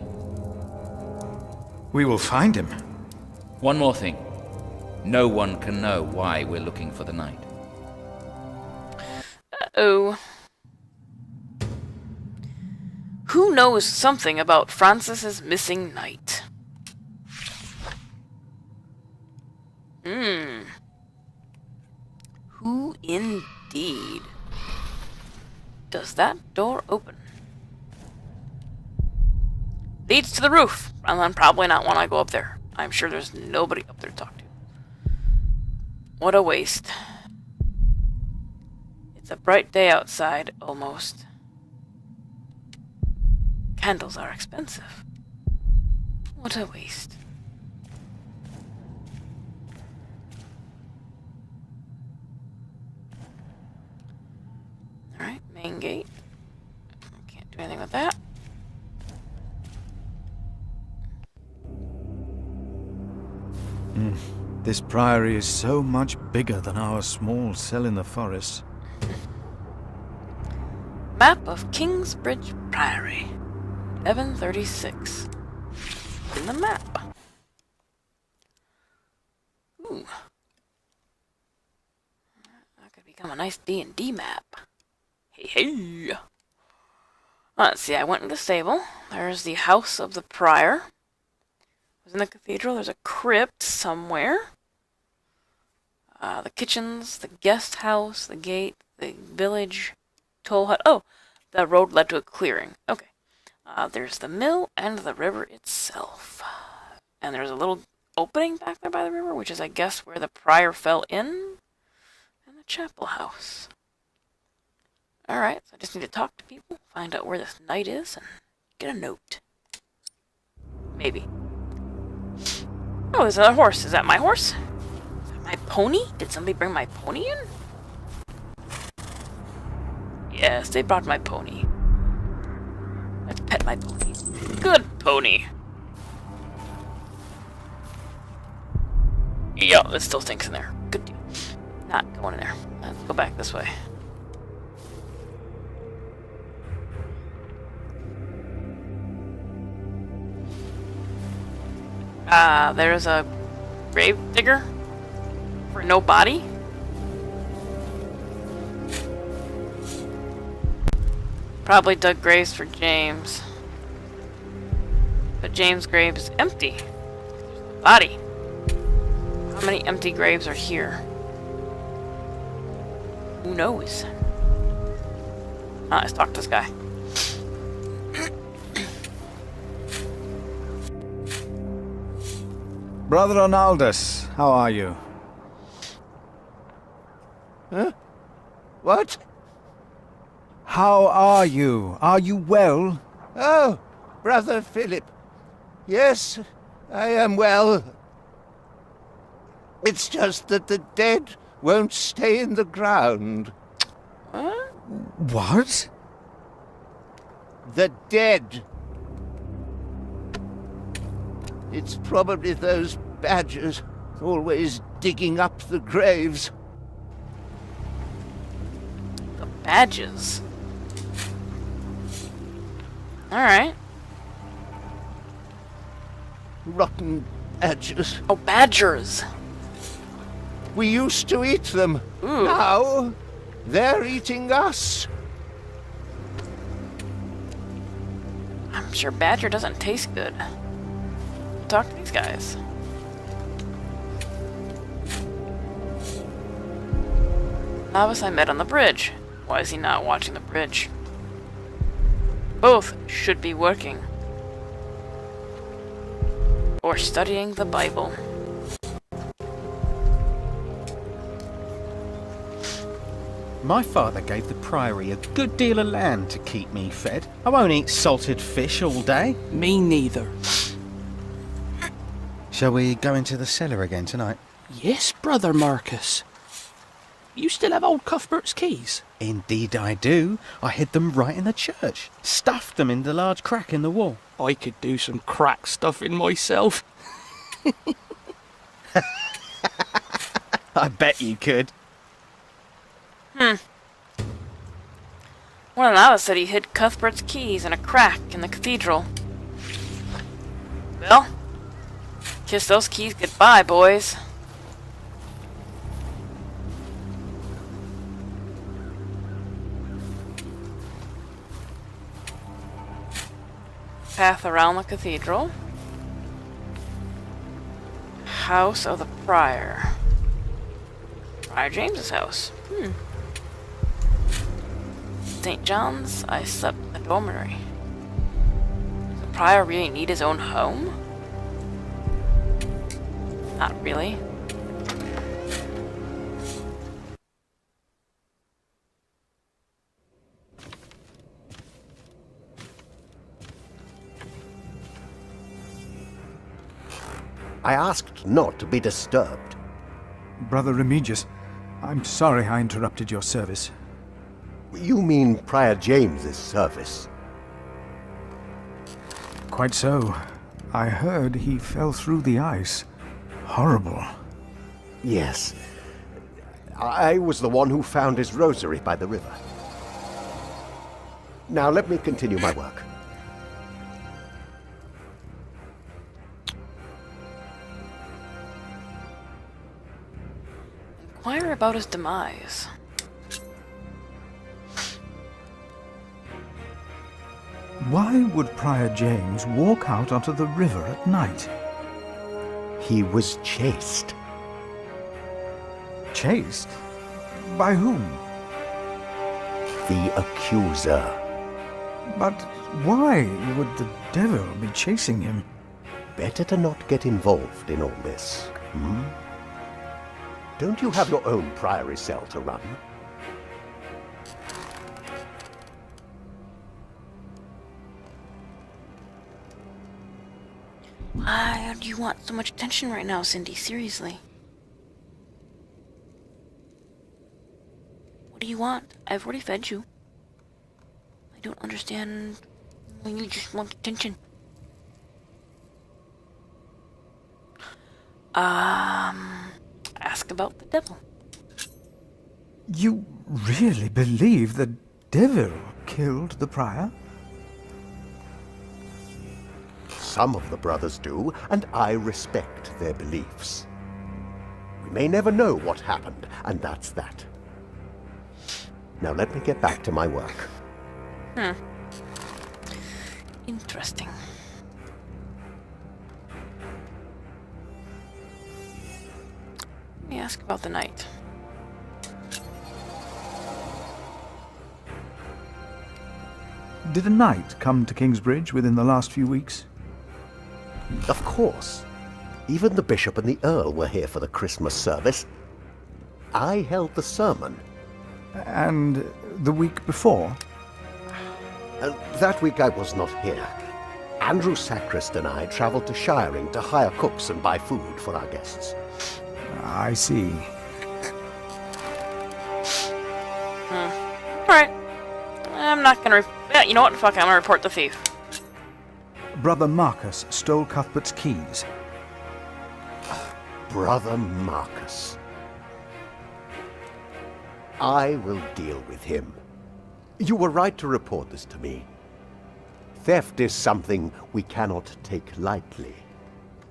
We will find him. One more thing. No one can know why we're looking for the knight. Uh-oh. Who knows something about Francis's missing knight? Who indeed? Does that door open? Leads to the roof. And then probably not when I go up there. I'm sure there's nobody up there to talk to. What a waste. It's a bright day outside, almost. Candles are expensive. What a waste. Alright, main gate. Can't do anything with that. This priory is so much bigger than our small cell in the forest. Map of Kingsbridge Priory. 1136. In the map. Ooh. That could become a nice D&D map. Hey, hey. Let's see, I went in the stable. There's the house of the prior. I was in the cathedral. There's a crypt somewhere. The kitchens, the guest house, the gate, the village, toll hut. Oh, the road led to a clearing. Okay. There's the mill and the river itself. And there's a little opening back there by the river, which is, I guess, where the prior fell in. And the chapel house. Alright, so I just need to talk to people, find out where this knight is, and get a note. Maybe. Oh, there's another horse. Is that my horse? Is that my pony? Did somebody bring my pony in? Yes, they brought my pony. Let's pet my pony. Good pony. Yeah, it still stinks in there. Good deal. Not going in there. Let's go back this way. There's a grave digger for no body. Probably dug graves for James. But James' grave is empty. There's no body. How many empty graves are here? Who knows? Let's talk to this guy. Brother Arnaldus, how are you? Huh? What? How are you? Are you well? Oh, Brother Philip. Yes, I am well. It's just that the dead won't stay in the ground. What? The dead. It's probably those badgers, always digging up the graves. The badges. Alright. Rotten badgers. Oh, badgers. We used to eat them. Ooh. Now, they're eating us. I'm sure badger doesn't taste good. Talk to these guys. Novice I met on the bridge. Why is he not watching the bridge? Both should be working. Or studying the Bible. My father gave the priory a good deal of land to keep me fed. I won't eat salted fish all day. Me neither. Shall we go into the cellar again tonight? Yes, Brother Marcus. You still have old Cuthbert's keys? Indeed I do. I hid them right in the church. Stuffed them in the large crack in the wall. I could do some crack stuffing myself. I bet you could. One of us said he hid Cuthbert's keys in a crack in the cathedral. Well, kiss those keys goodbye, boys. Path around the cathedral. House of the Prior. Prior James's house. St. John's, I slept in the dormitory. Does the Prior really need his own home? Not really. I asked not to be disturbed. Brother Remigius, I'm sorry I interrupted your service. You mean Prior James's service? Quite so. I heard he fell through the ice. Horrible. Yes. I was the one who found his rosary by the river. Now let me continue my work. Inquire about his demise. Why would Prior James walk out onto the river at night? He was chased. Chased? By whom? The accuser. But why would the devil be chasing him? Better to not get involved in all this, Don't you have your own priory cell to run? Why do you want so much attention right now, Cindy? Seriously. What do you want? I've already fed you. I don't understand when you just want attention. Ask about the devil. You really believe the devil killed the prior? Some of the brothers do, and I respect their beliefs. We may never know what happened, and that's that. Now let me get back to my work. Interesting. Let me ask about the night. Did a knight come to Kingsbridge within the last few weeks? Of course. Even the bishop and the earl were here for the Christmas service. I held the sermon. And the week before? That week I was not here. Andrew Sacrist and I travelled to Shiring to hire cooks and buy food for our guests. I see. Alright. I'm not gonna... Yeah, you know what? Fuck it, I'm gonna report the thief. Brother Marcus stole Cuthbert's keys. Brother Marcus. I will deal with him. You were right to report this to me. Theft is something we cannot take lightly.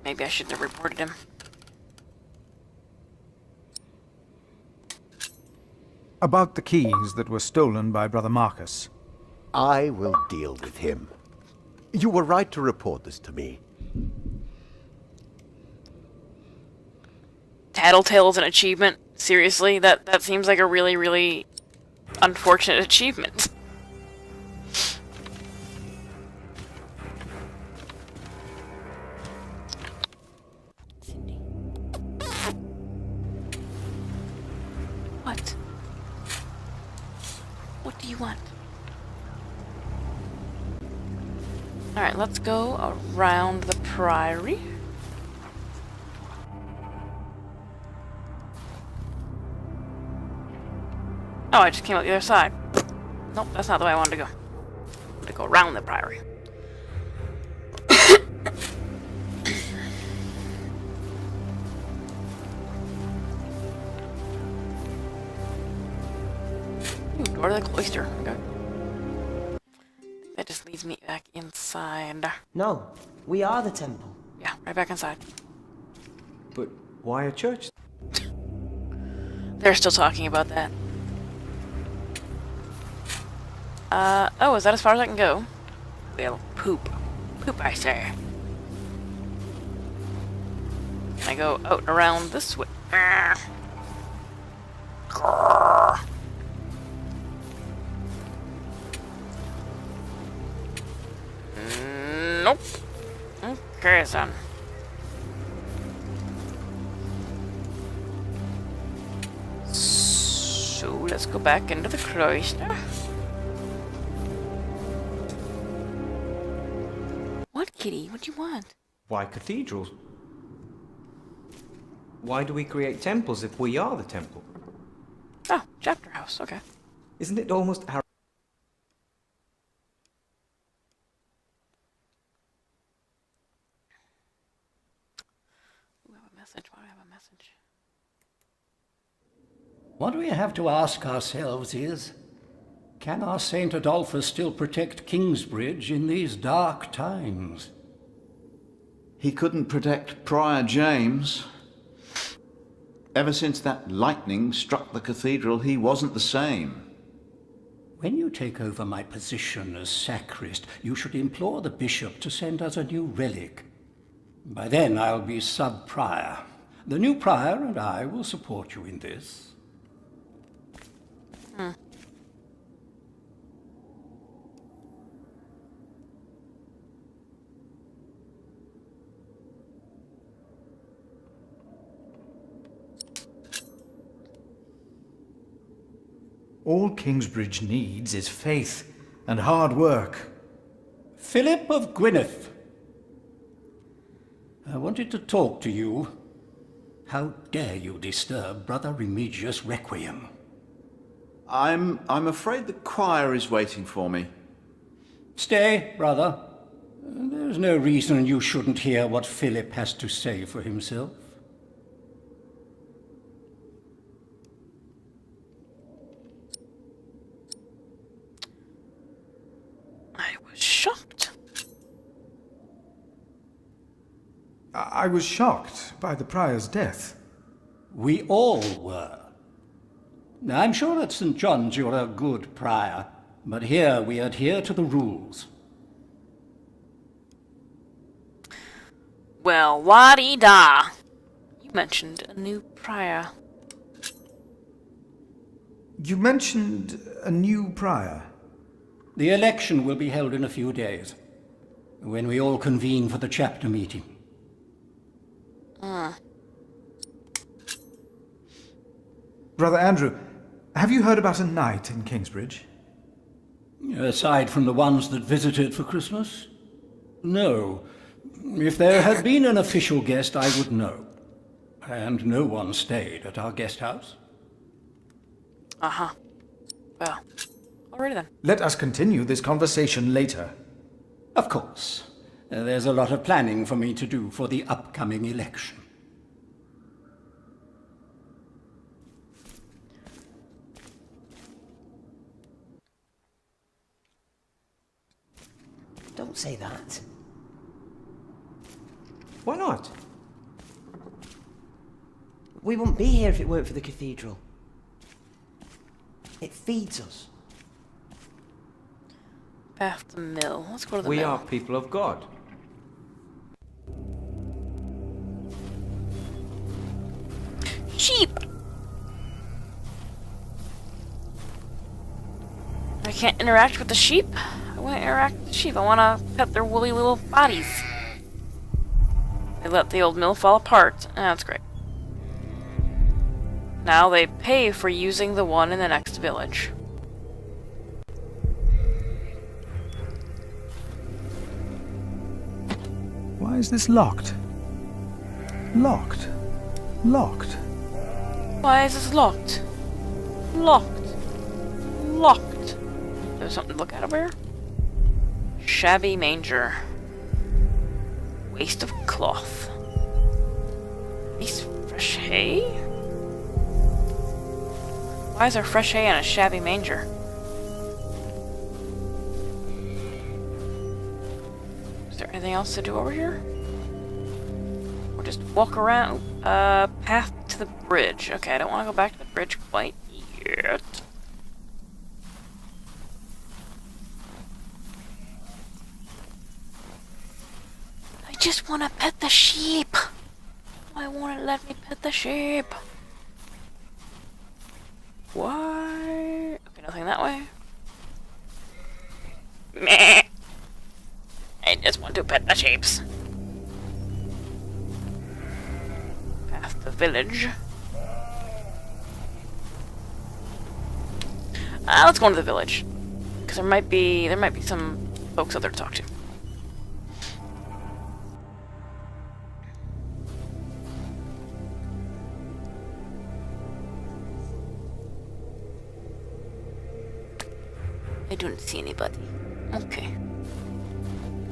Maybe I shouldn't have reported him. About the keys that were stolen by Brother Marcus. I will deal with him. You were right to report this to me. Tattletale's an achievement? Seriously? That seems like a really, really unfortunate achievement. What? What do you want? Alright, let's go around the priory. Oh, I just came out the other side. Nope, that's not the way I wanted to go. I wanted to go around the priory. Ooh, door to the cloister. Okay. That just leads me back inside. No, we are the temple. Yeah, right back inside. But why a church? They're still talking about that. Oh, is that as far as I can go? Well, poop. Poop, I say. Can I go out and around this way? Nope. Okay, son. So, let's go back into the cloister. What, kitty? What do you want? Why cathedrals? Why do we create temples if we are the temple? Oh, chapter house. Okay. Isn't it almost our... Ooh, I have a message. Why do I have a message? What we have to ask ourselves is, can our Saint Adolphus still protect Kingsbridge in these dark times? He couldn't protect Prior James. Ever since that lightning struck the cathedral, he wasn't the same. When you take over my position as sacrist, you should implore the bishop to send us a new relic. By then I'll be sub-prior. The new prior and I will support you in this. All Kingsbridge needs is faith and hard work. Philip of Gwynedd. I wanted to talk to you. How dare you disturb Brother Remigius' requiem? I'm afraid the choir is waiting for me. Stay, brother. There's no reason you shouldn't hear what Philip has to say for himself. I was shocked by the prior's death. We all were. I'm sure at St. John's you're a good prior, but here we adhere to the rules. Well, wa-dee-da. You mentioned a new prior. You mentioned a new prior? The election will be held in a few days, when we all convene for the chapter meeting. Brother Andrew, have you heard about a knight in Kingsbridge? Aside from the ones that visited for Christmas? No. If there had been an official guest, I would know. And no one stayed at our guest house. Uh-huh. Well, Alrighty then. Let us continue this conversation later. Of course. There's a lot of planning for me to do for the upcoming election. Don't say that. Why not? We wouldn't be here if it weren't for the cathedral. It feeds us. Path to the mill. Let's go to the We mill. are people of God. Sheep! I can't interact with the sheep? I want to interact with the sheep. I want to pet their woolly little bodies. They let the old mill fall apart. That's great. Now they pay for using the one in the next village. Why is this locked? Locked. Locked. Why is this locked? Locked. Locked. There's something to look at over here. Shabby manger. Waste of cloth. Nice fresh hay? Why is there fresh hay in a shabby manger? Is there anything else to do over here? Or just walk around? Path to the bridge. Okay, I don't want to go back to the bridge quite yet. I just want to pet the sheep. Why won't it let me pet the sheep? Why? Okay, nothing that way. Meh. I just want to pet the sheeps. Path to the village. Let's go into the village, because there might be some folks out there to talk to. I don't see anybody. Okay.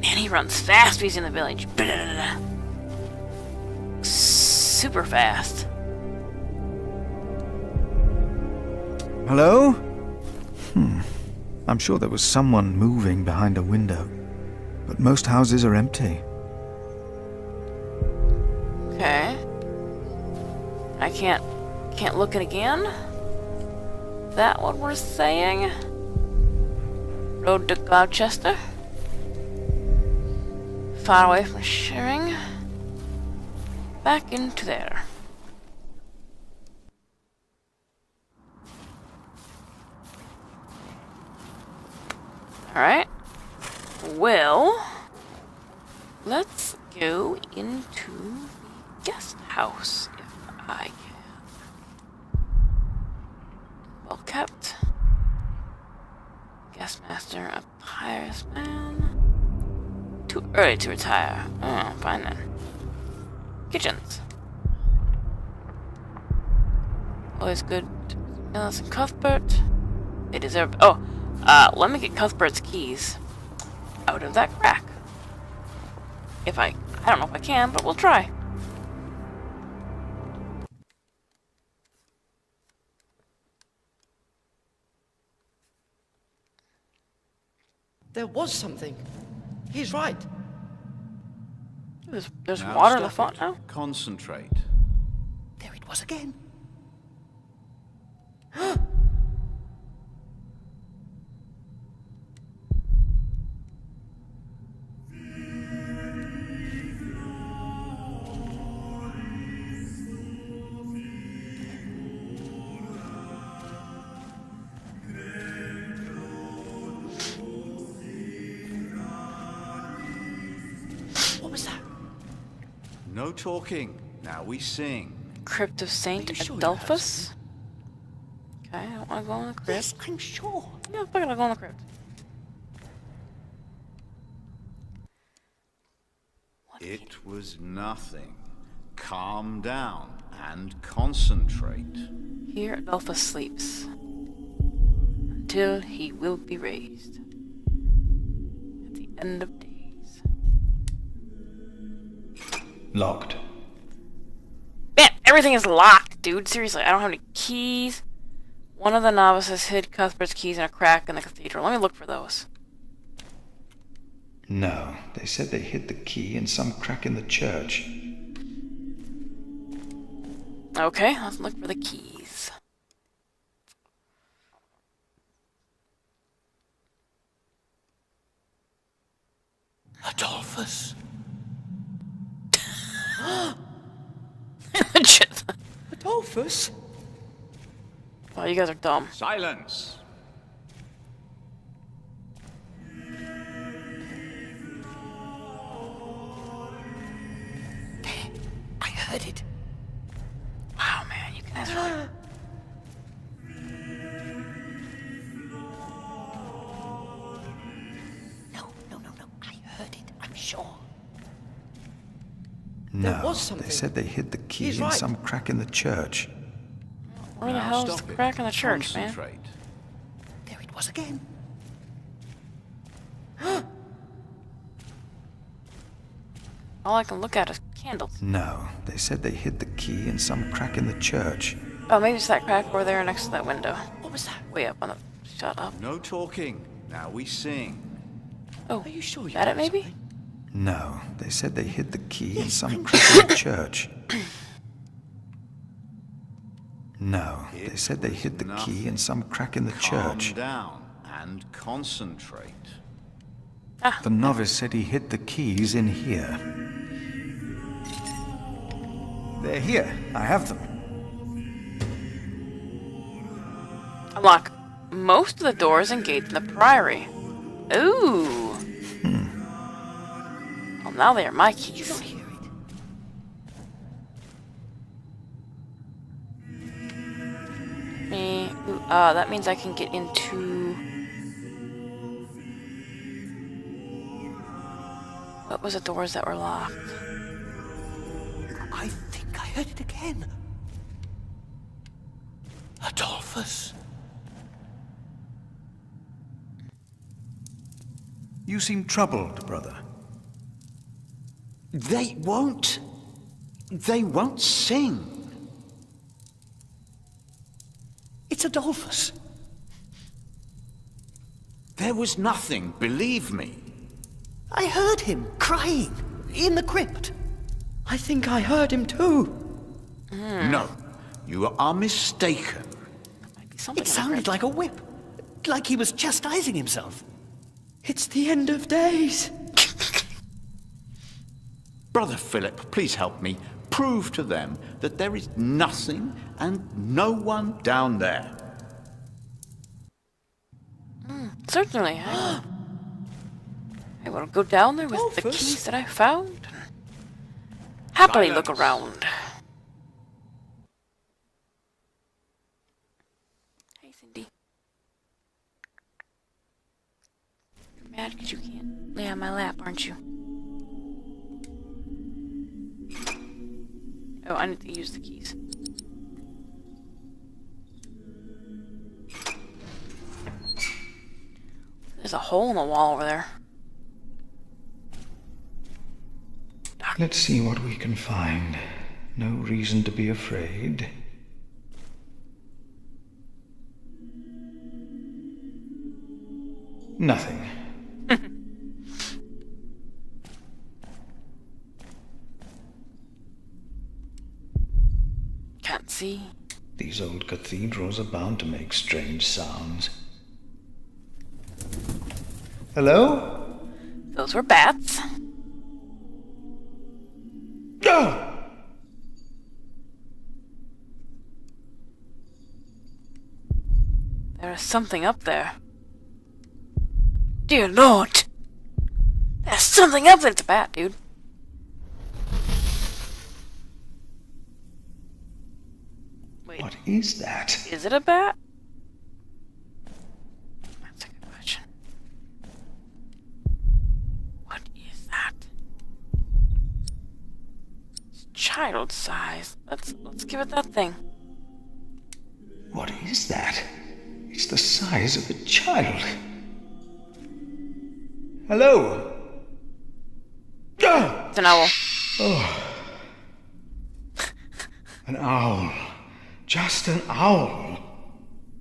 Man, he runs fast when he's in the village. Super fast. Hello? I'm sure there was someone moving behind a window, but most houses are empty. Okay. I can't look it again? Is that what we're saying? Road to Gloucester. Far away from Shearing. Back into there. Alright. Well, let's go into the guest house if I can. Well kept. Guestmaster, a pious man. Too early to retire. Oh, fine then. Kitchens. Always good. Millis and Cuthbert. They deserve. Oh, let me get Cuthbert's keys out of that crack. If I don't know if I can, but we'll try. There was something. He's right. There's Now water in the stop font now? it. Concentrate. There it was again. What was that? No talking. Now we sing. Crypt of Saint Adolphus? Okay, I don't want to go in the crypt. Yes, I'm sure. Yeah, I'm gonna go in the crypt. It was nothing. Calm down and concentrate. Here Adolphus sleeps. until he will be raised. At the end of days. Locked. Man, everything is locked, dude. Seriously, I don't have any keys. One of the novices hid Cuthbert's keys in a crack in the cathedral. Let me look for those. No, they said they hid the key in some crack in the church. Okay, let's look for the keys. Adolphus. Adolphus? Oh, you guys are dumb. Silence! I heard it. Wow, man, you guys are... No. I heard it. I'm sure. No, There was something. they said they hid the key He's in right. some crack in the church. Where the hell is the crack in the church, man? There it was again. All I can look at is candles. No, they said they hid the key in some crack in the church. Oh, maybe it's that crack over there next to that window. What was that? Way up on the... Shut up. No talking. Now we sing. Oh, Are you sure you that it heard maybe? something? No, they said they hid the key in some crack in the church. No, they said they hid the key in some crack in the church. Calm down and concentrate. The novice said he hid the keys in here. They're here. I have them. Unlock most of the doors and gates in the priory. Ooh. Well, now they are my keys. That means I can get into... What was the doors that were locked? I think I heard it again. Adolphus. You seem troubled, brother. They won't sing. It's Adolphus. There was nothing, believe me. I heard him crying in the crypt. I think I heard him too. No, you are mistaken. It sounded like a whip. Like he was chastising himself. It's the end of days. Brother Philip, please help me. Prove to them that there is nothing and no one down there. Certainly. I will go down there with the keys that I found and happily look around. Hey, Cindy. You're mad because you can't lay on my lap, aren't you? Oh, I need to use the keys. There's a hole in the wall over there. Let's see what we can find. No reason to be afraid. Nothing. Can't see. These old cathedrals are bound to make strange sounds. Hello? Those were bats. No! There is something up there. Dear Lord! There's something up there! It's a bat, dude. Wait. What is that? Is it a bat? That's a good question. What is that? It's child size. Let's give it that thing. What is that? It's the size of a child. Hello? It's an owl. Oh. An owl. Just an owl.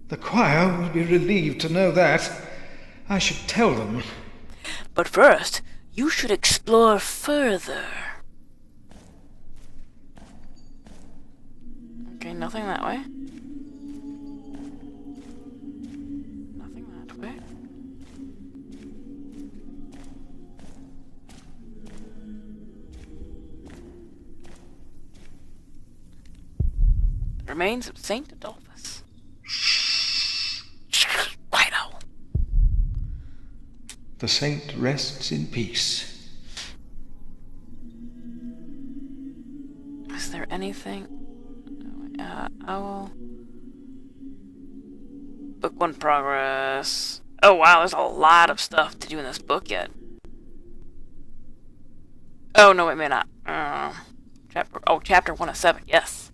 The choir will be relieved to know that. I should tell them. But first, you should explore further. Okay, nothing that way. Nothing that way. The remains of Saint Adolphus. White owl. The saint rests in peace. Is there anything? Owl. Book 1 progress. Oh wow, there's a lot of stuff to do in this book yet. Oh no, it may not. Chapter 1 of 7, yes.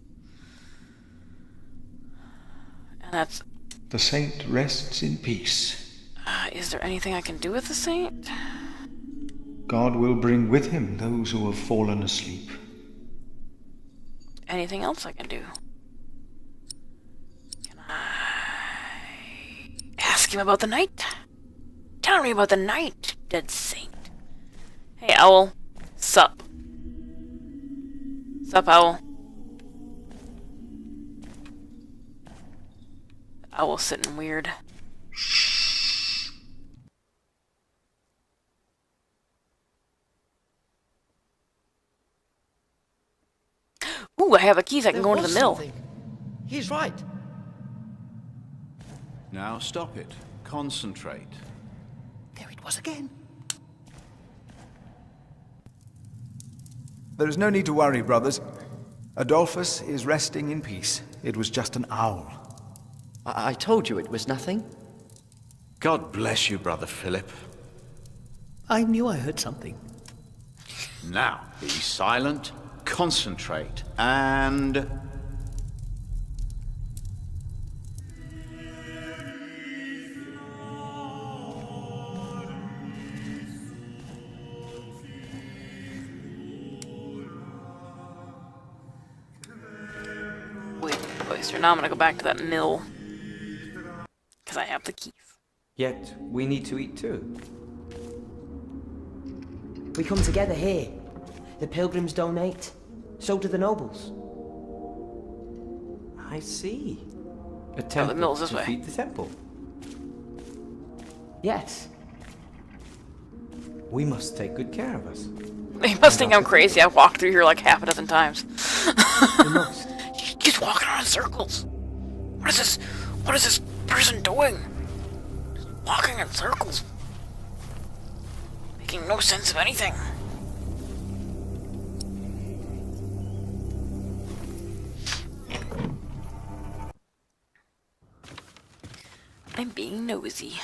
And that's... The saint rests in peace. Is there anything I can do with the saint? God will bring with him those who have fallen asleep. Anything else I can do? Can I ask him about the night? Tell me about the night, dead saint. Hey, owl. Sup. Sup, owl. The owl's sitting weird. Ooh, I have a key so I can go into the mill. He's right. Now stop it. Concentrate. There it was again. There is no need to worry, brothers. Adolphus is resting in peace. It was just an owl. I told you it was nothing. God bless you, Brother Philip. I knew I heard something. Now, be silent, concentrate, and... Wait, so now I'm gonna go back to that mill. Because I have the keys. Yet, we need to eat too. We come together here. The pilgrims donate. So do the nobles. I see. A the temple mill's this to way. feed the temple. Yes. We must take good care of us. They must think I'm crazy. I've walked through here like half a dozen times. He's walking around in circles. What is this person doing? Just walking in circles. Making no sense of anything. I'm being nosy.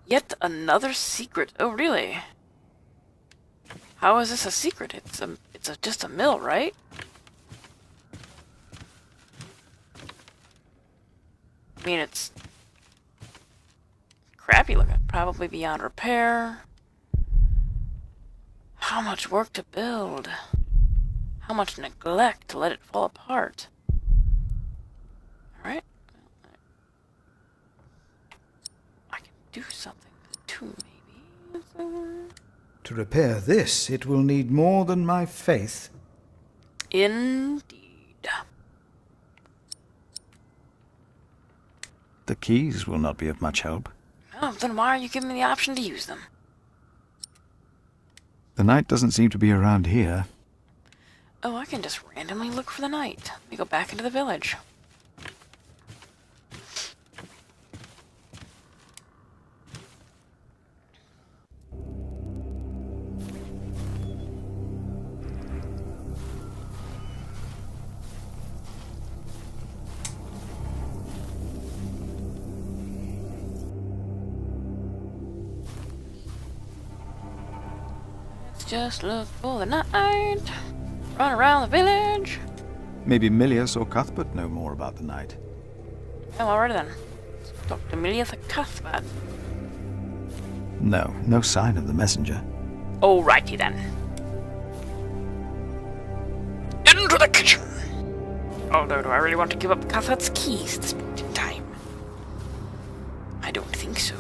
Yet another secret. Oh, really? How is this a secret? It's just a mill, right? I mean, it's crappy looking. Probably beyond repair. How much work to build? How much neglect to let it fall apart? Alright. I can do something too, maybe. To repair this, it will need more than my faith. Indeed. The keys will not be of much help. Oh, then why are you giving me the option to use them? The knight doesn't seem to be around here. Oh, I can just randomly look for the knight. Let me go back into the village. Let's just look for the knight. Run around the village. Maybe Milius or Cuthbert know more about the night. Oh, alright then. Dr. Milius Cuthbert. No sign of the messenger. Alrighty then. Into the kitchen! Although, do I really want to give up Cuthbert's keys at this point in time? I don't think so.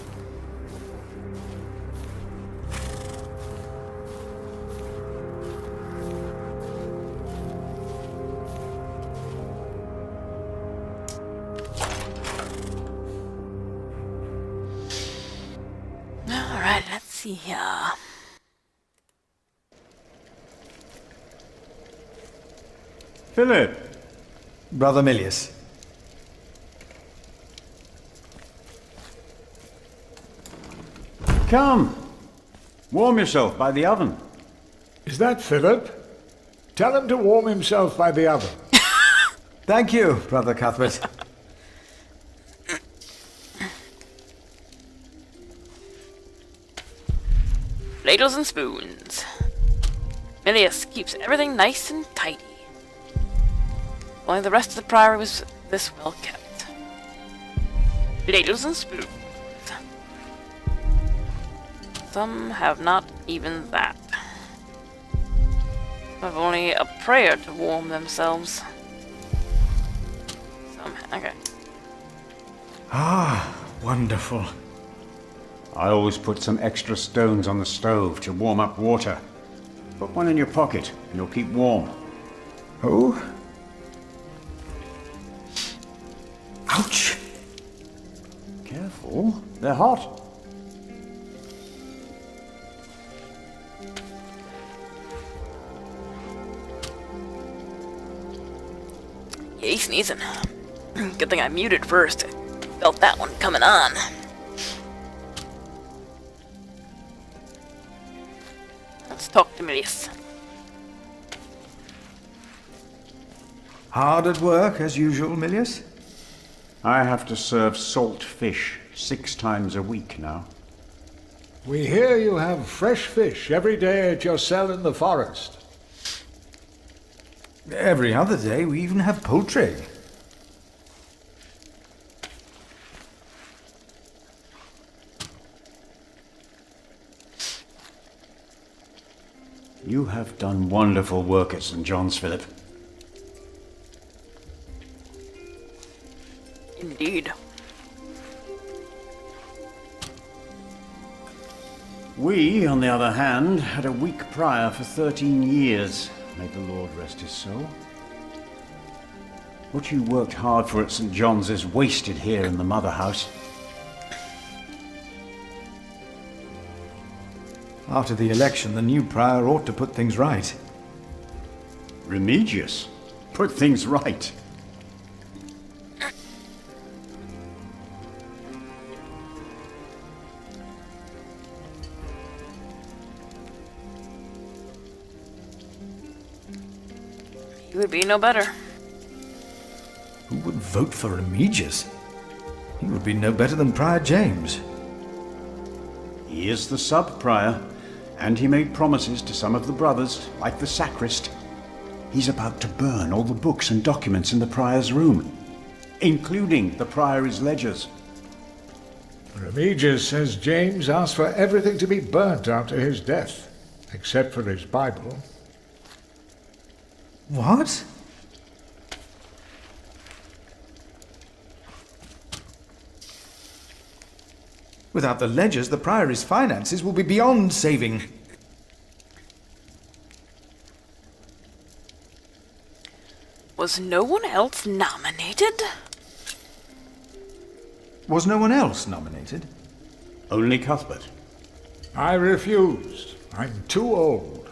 Alright, let's see here. Philip! Brother Milius. Come! Warm yourself by the oven. Is that Philip? Tell him to warm himself by the oven. Thank you, Brother Cuthbert. Ladles and spoons. Milius keeps everything nice and tidy. Only the rest of the priory was this well kept. Ladles and spoons. Some have not even that. Have only a prayer to warm themselves. Some, okay. Ah, wonderful. I always put some extra stones on the stove to warm up water. Put one in your pocket and you'll keep warm. Oh? Ouch! Careful, they're hot. Yeah, he's sneezing. Good thing I muted first. Felt that one coming on. Let's talk to Milius. Hard at work, as usual, Milius? I have to serve salt fish 6 times a week now. We hear you have fresh fish every day at your cell in the forest. Every other day, we even have poultry. You have done wonderful work at St. John's, Philip. Indeed. We, on the other hand, had a weak prior for 13 years. May the Lord rest his soul. What you worked hard for at St. John's is wasted here in the mother house. After the election, the new prior ought to put things right. Remigius? Put things right? He would be no better. Who would vote for Remigius? He would be no better than Prior James. He is the sub-prior, and he made promises to some of the brothers, like the sacrist. He's about to burn all the books and documents in the prior's room, including the priory's ledgers. Remigius says James asked for everything to be burnt after his death, except for his Bible. What? Without the ledgers, the priory's finances will be beyond saving. Was no one else nominated? Was no one else nominated? Only Cuthbert. I refused. I'm too old.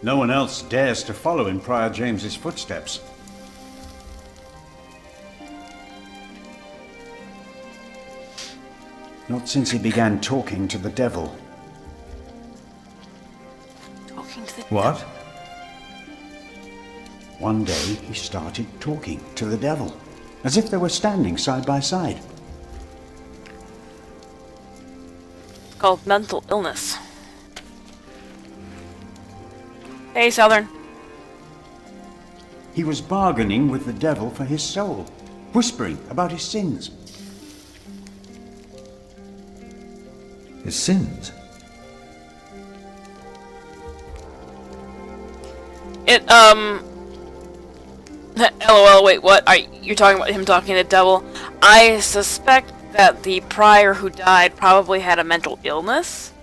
No one else dares to follow in Prior James's footsteps. Not since he began talking to the devil. Talking to the What? One day he started talking to the devil, as if they were standing side by side. It's called mental illness. Hey, Southern. He was bargaining with the devil for his soul, whispering about his sins. His sins? LOL, wait, what? You're talking about him talking to the devil? I suspect that the prior who died probably had a mental illness.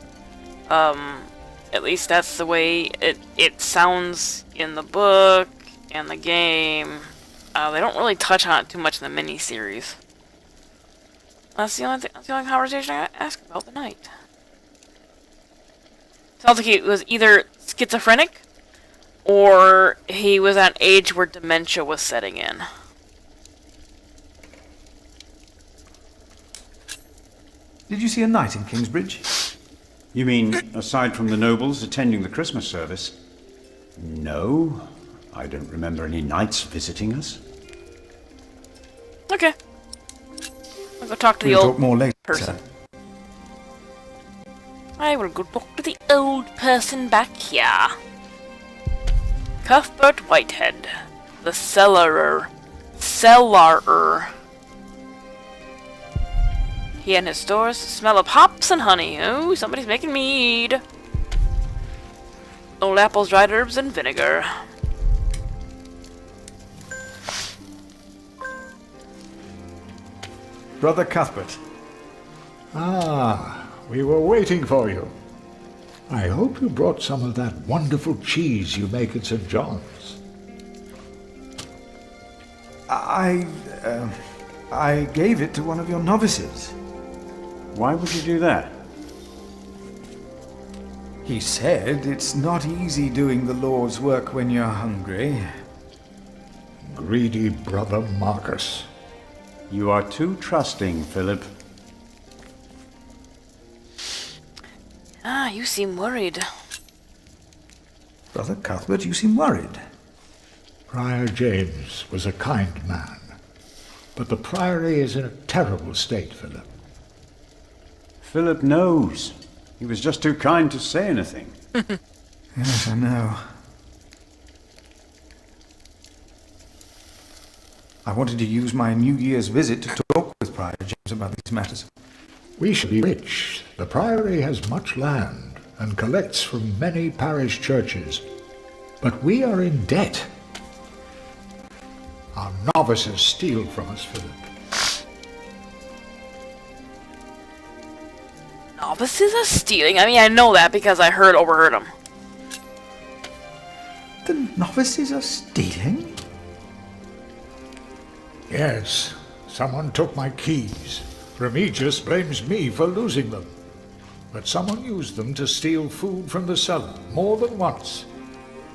At least that's the way it sounds in the book and the game. They don't really touch on it too much in the miniseries. That's the only conversation I asked about the night. Sounds like he was either schizophrenic or he was at an age where dementia was setting in. Did you see a knight in Kingsbridge? You mean, aside from the nobles attending the Christmas service? No, I don't remember any knights visiting us. Okay. I'll go talk to the We'll old talk more later. person. I will go talk to the old person back here. Cuthbert Whitehead, the cellarer. He and his stores smell of hops and honey. Oh, somebody's making mead. Old apples, dried herbs, and vinegar. Brother Cuthbert. Ah, we were waiting for you. I hope you brought some of that wonderful cheese you make at St. John's. I gave it to one of your novices. Why would you do that? He said it's not easy doing the Lord's work when you're hungry. Greedy brother Marcus. You are too trusting, Philip. Ah, you seem worried. Brother Cuthbert, you seem worried. Prior James was a kind man, but the priory is in a terrible state, Philip. Philip knows. He was just too kind to say anything. Yes, I know. I wanted to use my New Year's visit to talk with Prior James about these matters. We shall be rich. The priory has much land and collects from many parish churches. But we are in debt. Our novices steal from us, Philip. Novices are stealing? I mean, I know that because I overheard them. The novices are stealing? Yes, someone took my keys. Remigius blames me for losing them. But someone used them to steal food from the cellar more than once.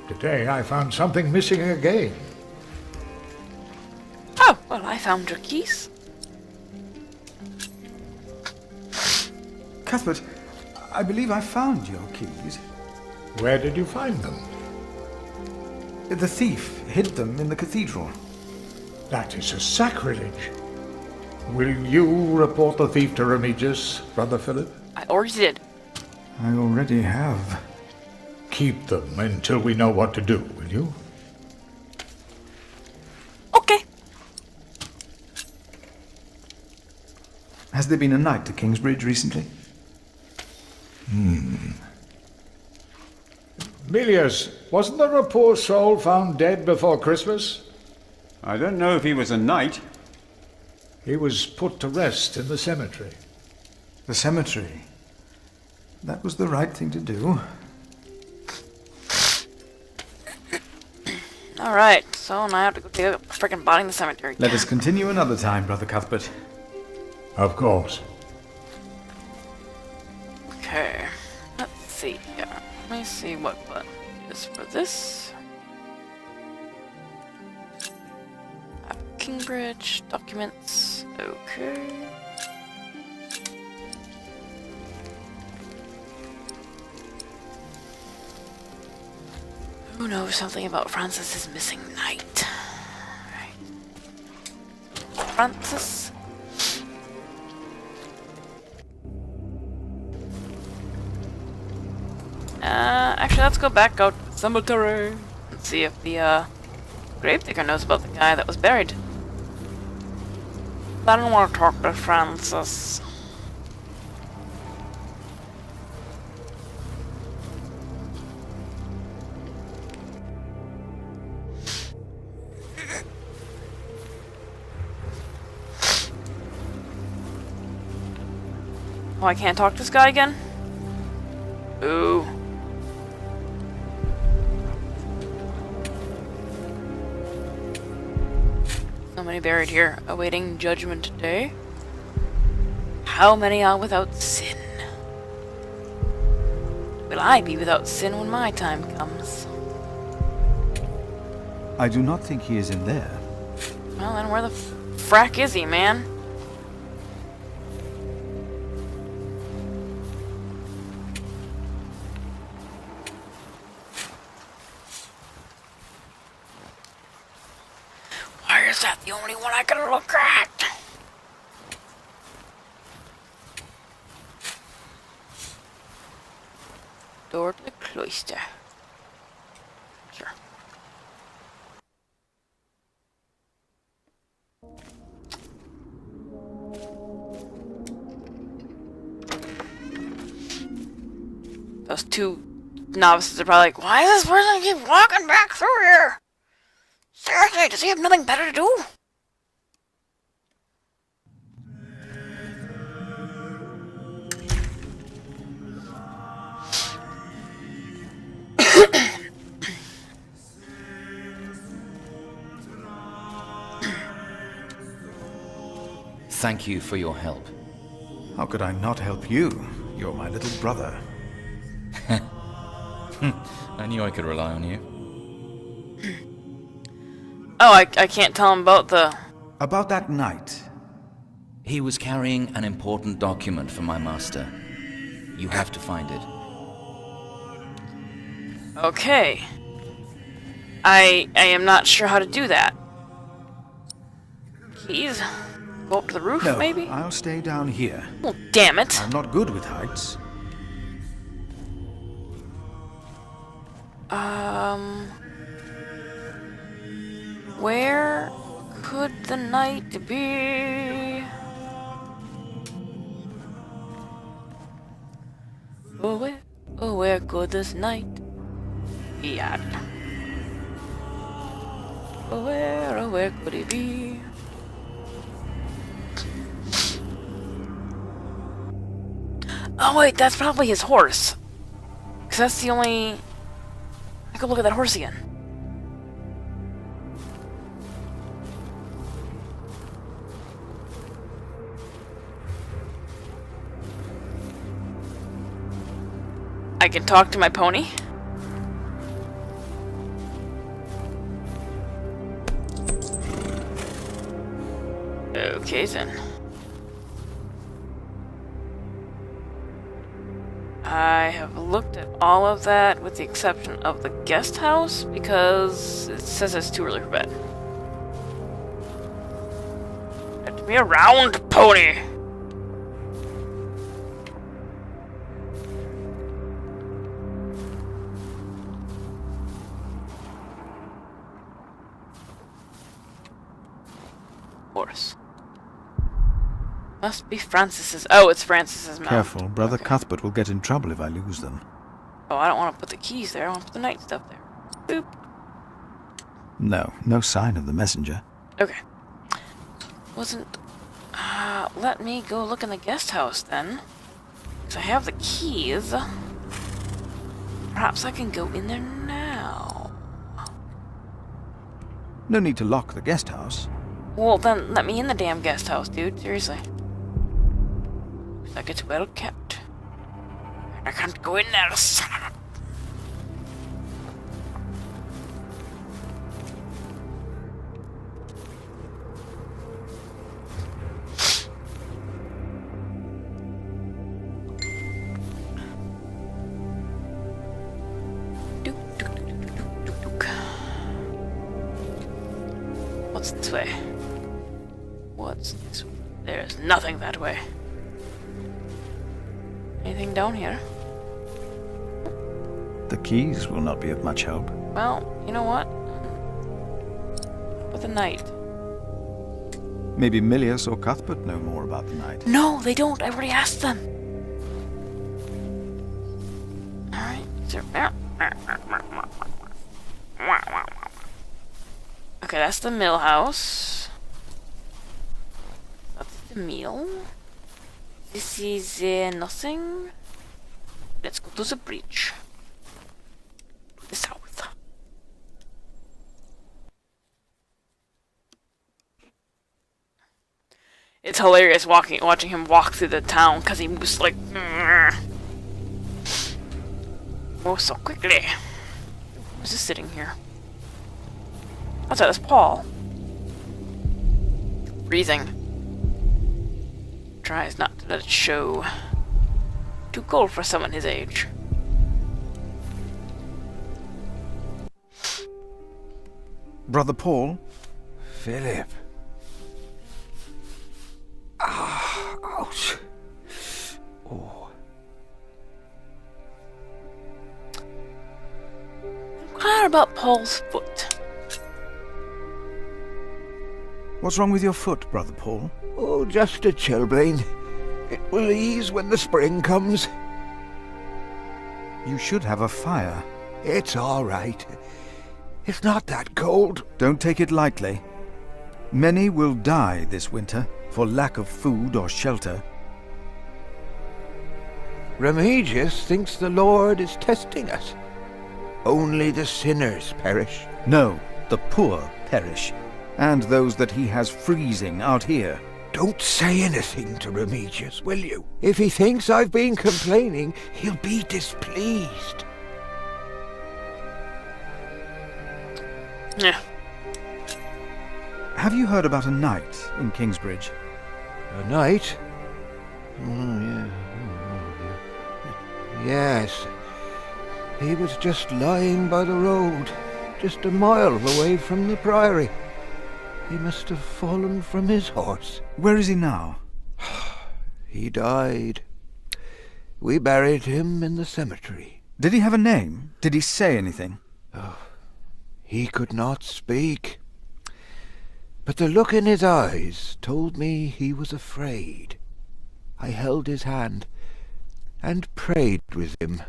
Today I found something missing again. Oh, well, I found your keys. Cuthbert, I believe I found your keys. Where did you find them? The thief hid them in the cathedral. That is a sacrilege. Will you report the thief to Remigius, Brother Philip? I already did. I already have. Keep them until we know what to do, will you? Okay. Has there been a knight to Kingsbridge recently? Milius, wasn't there a poor soul found dead before Christmas? I don't know if he was a knight. He was put to rest in the cemetery. The cemetery? That was the right thing to do. Alright, so now I have to go take a freaking body in the cemetery. Let us continue another time, Brother Cuthbert. Of course. Okay, let's see here. Let me see what button is for this. Kingbridge, documents, okay. Who knows something about Francis's missing knight? Right. Francis. Actually, let's go back out to the cemetery and see if the Gravedigger knows about the guy that was buried. I don't want to talk to Francis. Oh, I can't talk to this guy again? Ooh. So many buried here, awaiting judgment day. How many are without sin? Will I be without sin when my time comes? I do not think he is in there. Well, then where the frack is he, man? Why is that the only one I can look at? Door to the cloister. Sure. Those two novices are probably like, why does this person keep walking back through here? Seriously, does he have nothing better to do? Thank you for your help. How could I not help you? You're my little brother. I knew I could rely on you. Oh, I can't tell him about the... About that night. He was carrying an important document for my master. You have to find it. Okay. I am not sure how to do that. Keys? Go up to the roof, No, maybe? I'll stay down here. Well, damn it. I'm not good with heights. Where could the night be? Oh, where could this night be at? Oh, where could it be? Oh, wait, that's probably his horse. Because that's the only... I could look at that horse again. I can talk to my pony. Okay, then. I have looked at all of that with the exception of the guest house because it says it's too early for bed. Let me around, pony! Horse. Must be Francis's. Oh, it's Francis's mount. Careful, Brother Cuthbert will get in trouble if I lose them. Oh, I don't want to put the keys there. I want to put the night stuff there. Boop. No sign of the messenger. Okay. Wasn't... let me go look in the guest house then. Because I have the keys. Perhaps I can go in there now. No need to lock the guest house. Well, then let me in the damn guest house, dude. Seriously. Looks like it's well kept. I can't go in there, son of a... What's this way? What's this way? There's nothing that way. Anything down here? The keys will not be of much help. Well, you know what? about the knight? Maybe Milius or Cuthbert know more about the knight. No, they don't. I already asked them. Alright, so... Okay, that's the mill house. That's the meal. This is nothing. Let's go to the bridge. To the south. It's hilarious watching him walk through the town because he moves like moves so quickly. Who's just sitting here? What's that? That's Paul. Freezing. Tries not to let it show. Too cold for someone his age. Brother Paul? Philip. Ah, ouch. Oh. Inquire about Paul's foot. What's wrong with your foot, Brother Paul? Oh, just a chilblain. It will ease when the spring comes. You should have a fire. It's all right. It's not that cold. Don't take it lightly. Many will die this winter for lack of food or shelter. Remigius thinks the Lord is testing us. Only the sinners perish. No, the poor perish. And those that he has freezing out here. Don't say anything to Remigius, will you? If he thinks I've been complaining, he'll be displeased. Yeah. Have you heard about a knight in Kingsbridge? A knight? Oh, yeah. Yes. He was just lying by the road, just a mile away from the priory. He must have fallen from his horse. Where is he now? He died. We buried him in the cemetery. Did he have a name? Did he say anything? Oh, he could not speak. But the look in his eyes told me he was afraid. I held his hand and prayed with him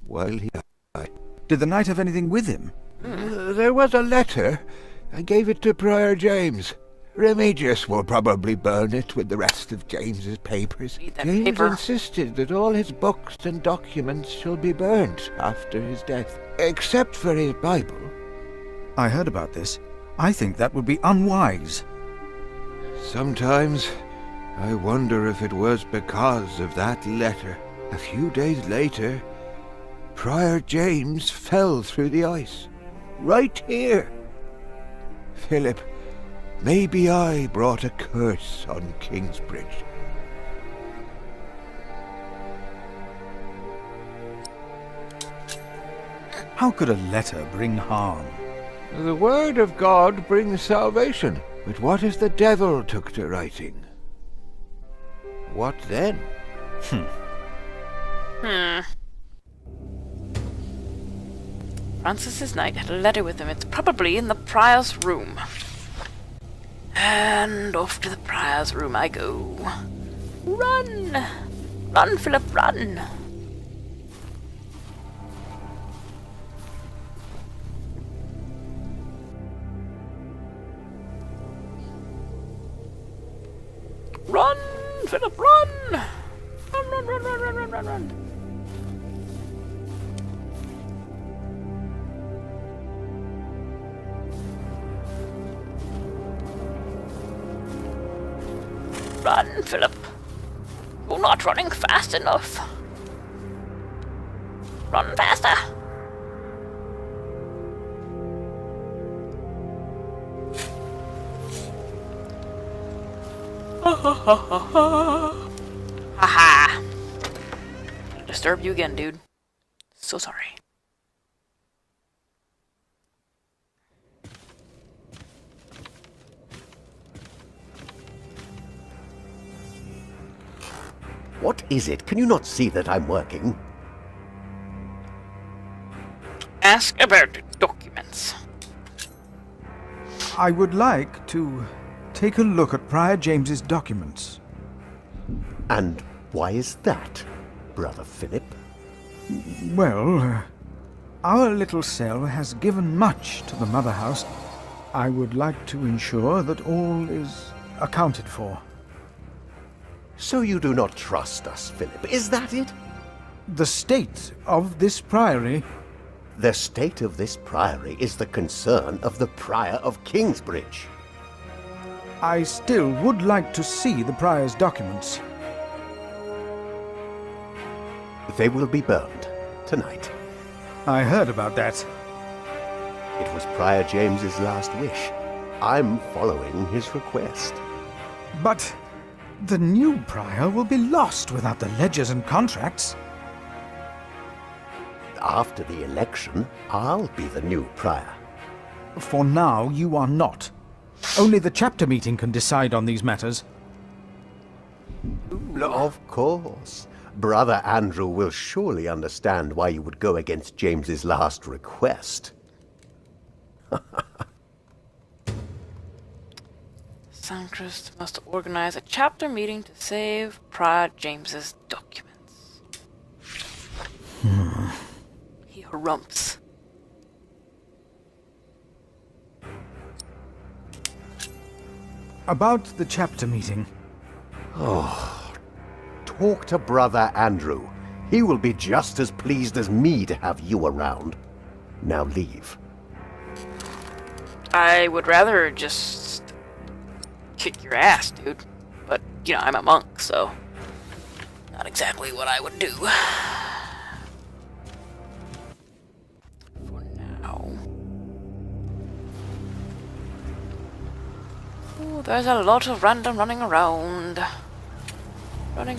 while he died. Did the knight have anything with him? There was a letter. I gave it to Prior James. Remigius will probably burn it with the rest of James's papers. James insisted that all his books and documents shall be burnt after his death, except for his Bible. I heard about this. I think that would be unwise. Sometimes I wonder if it was because of that letter. A few days later, Prior James fell through the ice. Right here. Philip, maybe I brought a curse on Kingsbridge. How could a letter bring harm? The word of God brings salvation. But what if the devil took to writing? What then? Francis's knight had a letter with him. It's probably in the prior's room. And off to the prior's room I go. Run! Run, Philip, run! Run, Philip, run! Run, run, run, run, run, run, run, run. Run, Philip. You're not running fast enough. Run faster. Haha. Disturb you again, dude. So sorry. What is it? Can you not see that I'm working? Ask about the documents. I would like to take a look at Prior James's documents. And why is that, Brother Philip? Well, our little cell has given much to the Mother House. I would like to ensure that all is accounted for. So you do not trust us, Philip, is that it? The state of this priory... The state of this priory is the concern of the Prior of Kingsbridge. I still would like to see the Prior's documents. They will be burned tonight. I heard about that. It was Prior James's last wish. I'm following his request. But the new Prior will be lost without the ledgers and contracts. After the election, I'll be the new Prior. For now, you are not. Only the chapter meeting can decide on these matters. Of course. Brother Andrew will surely understand why you would go against James's last request. Sanctus must organize a chapter meeting to save Prior James's documents. He harumps. About the chapter meeting. Oh, talk to Brother Andrew. He will be just as pleased as me to have you around. Now leave. I would rather just kick your ass, dude. But, you know, I'm a monk, so not exactly what I would do. For now. Ooh, there's a lot of random running around. Running.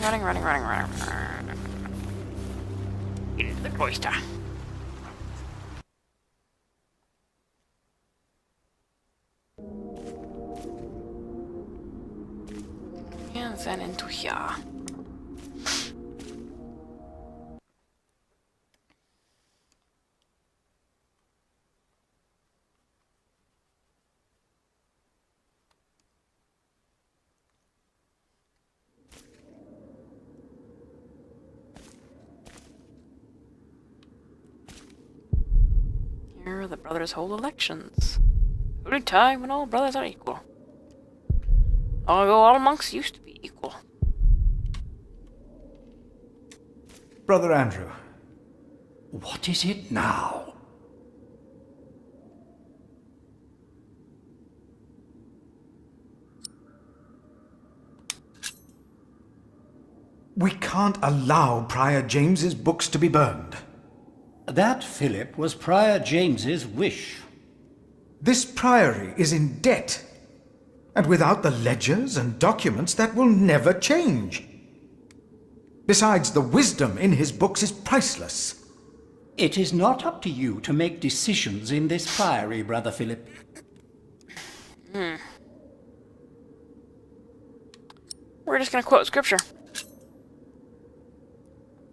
Into the cloister. And then into here. Here the brothers hold elections. Every time when all brothers are equal. Although all monks used to be equal. Brother Andrew. What is it now? We can't allow Prior James's books to be burned. That, Philip, was Prior James's wish. This priory is in debt. And without the ledgers and documents, that will never change. Besides, the wisdom in his books is priceless. It is not up to you to make decisions in this priory, Brother Philip. We're just gonna quote scripture.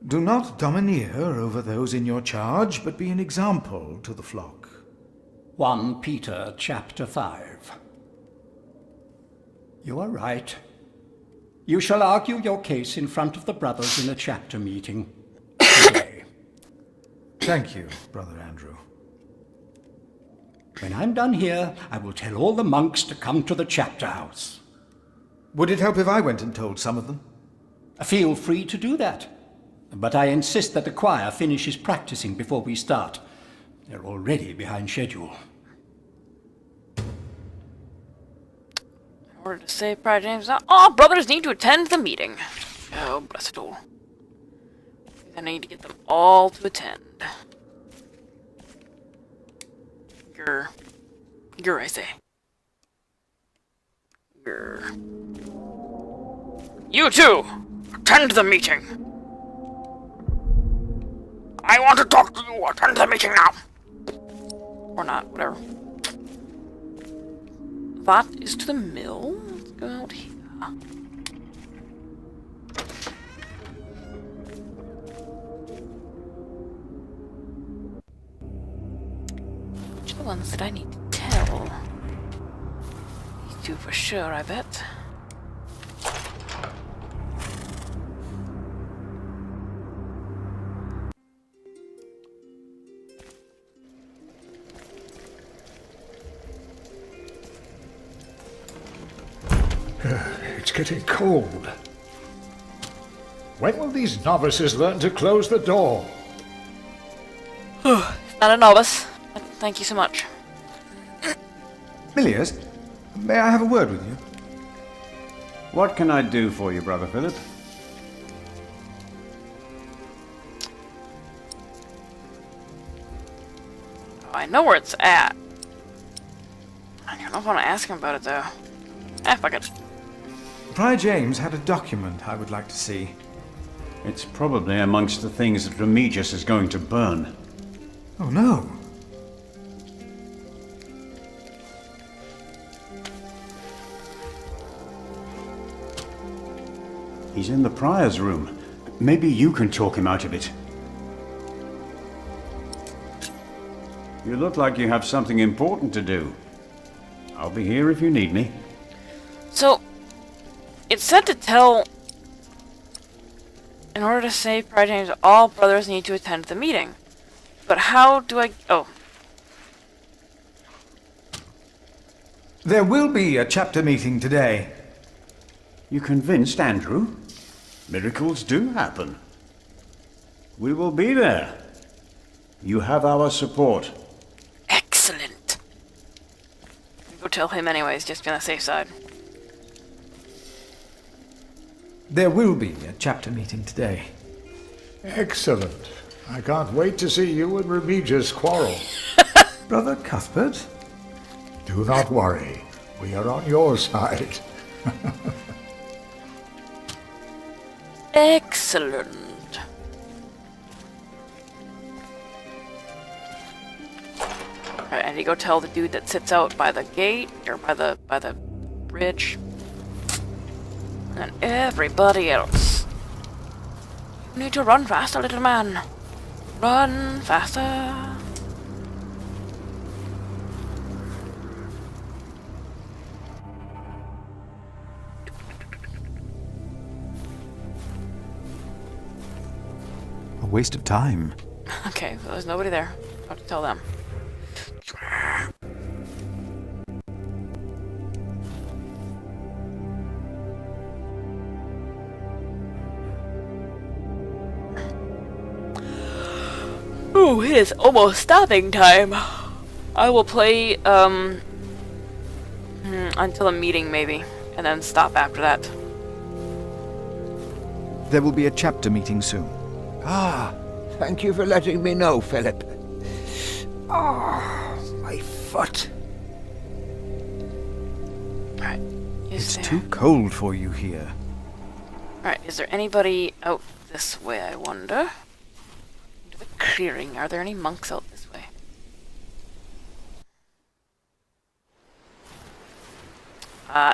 Do not domineer over those in your charge, but be an example to the flock. 1 Peter chapter 5. You are right. You shall argue your case in front of the brothers in a chapter meeting today. Thank you, Brother Andrew. When I'm done here, I will tell all the monks to come to the chapter house. Would it help if I went and told some of them? Feel free to do that. But I insist that the choir finishes practicing before we start. They're already behind schedule. In order to save Prior James, all brothers need to attend the meeting. Oh, bless it all. I need to get them all to attend. Grr, I say. Grr. You two, attend the meeting. I want to talk to you. Attend the meeting now. Or not, whatever. That is to the mill. Let's go out here. Which are the ones that I need to tell? to for sure, I bet. It's getting cold. When will these novices learn to close the door? Not a novice. Thank you so much. Milius, may I have a word with you? What can I do for you, Brother Philip? Oh, I know where it's at. I don't know if I want to ask him about it, though. Fuck it. Prior James had a document I would like to see. It's probably amongst the things that Remigius is going to burn. Oh no. He's in the Prior's room. Maybe you can talk him out of it. You look like you have something important to do. I'll be here if you need me. So, it's said to tell, in order to save Prior James, all brothers need to attend the meeting. But how do I... Oh. There will be a chapter meeting today. You convinced Andrew? Miracles do happen. We will be there. You have our support. Excellent. Go tell him anyways, just be on the safe side. There will be a chapter meeting today. Excellent. I can't wait to see you and Remigius quarrel. Brother Cuthbert? Do not worry. We are on your side. Excellent. Alright, I need to go tell the dude that sits out by the gate, or by the bridge. And everybody else. You need to run faster, little man. Run faster. A waste of time. Okay, well, there's nobody there. I'll have to tell them. Ooh, it is almost stopping time. I will play, until a meeting, maybe. And then stop after that. There will be a chapter meeting soon. Ah, thank you for letting me know, Philip. Ah, my foot. Alright. It's too cold for you here. Alright, is there anybody out this way, I wonder? Into the clearing. Are there any monks out this way?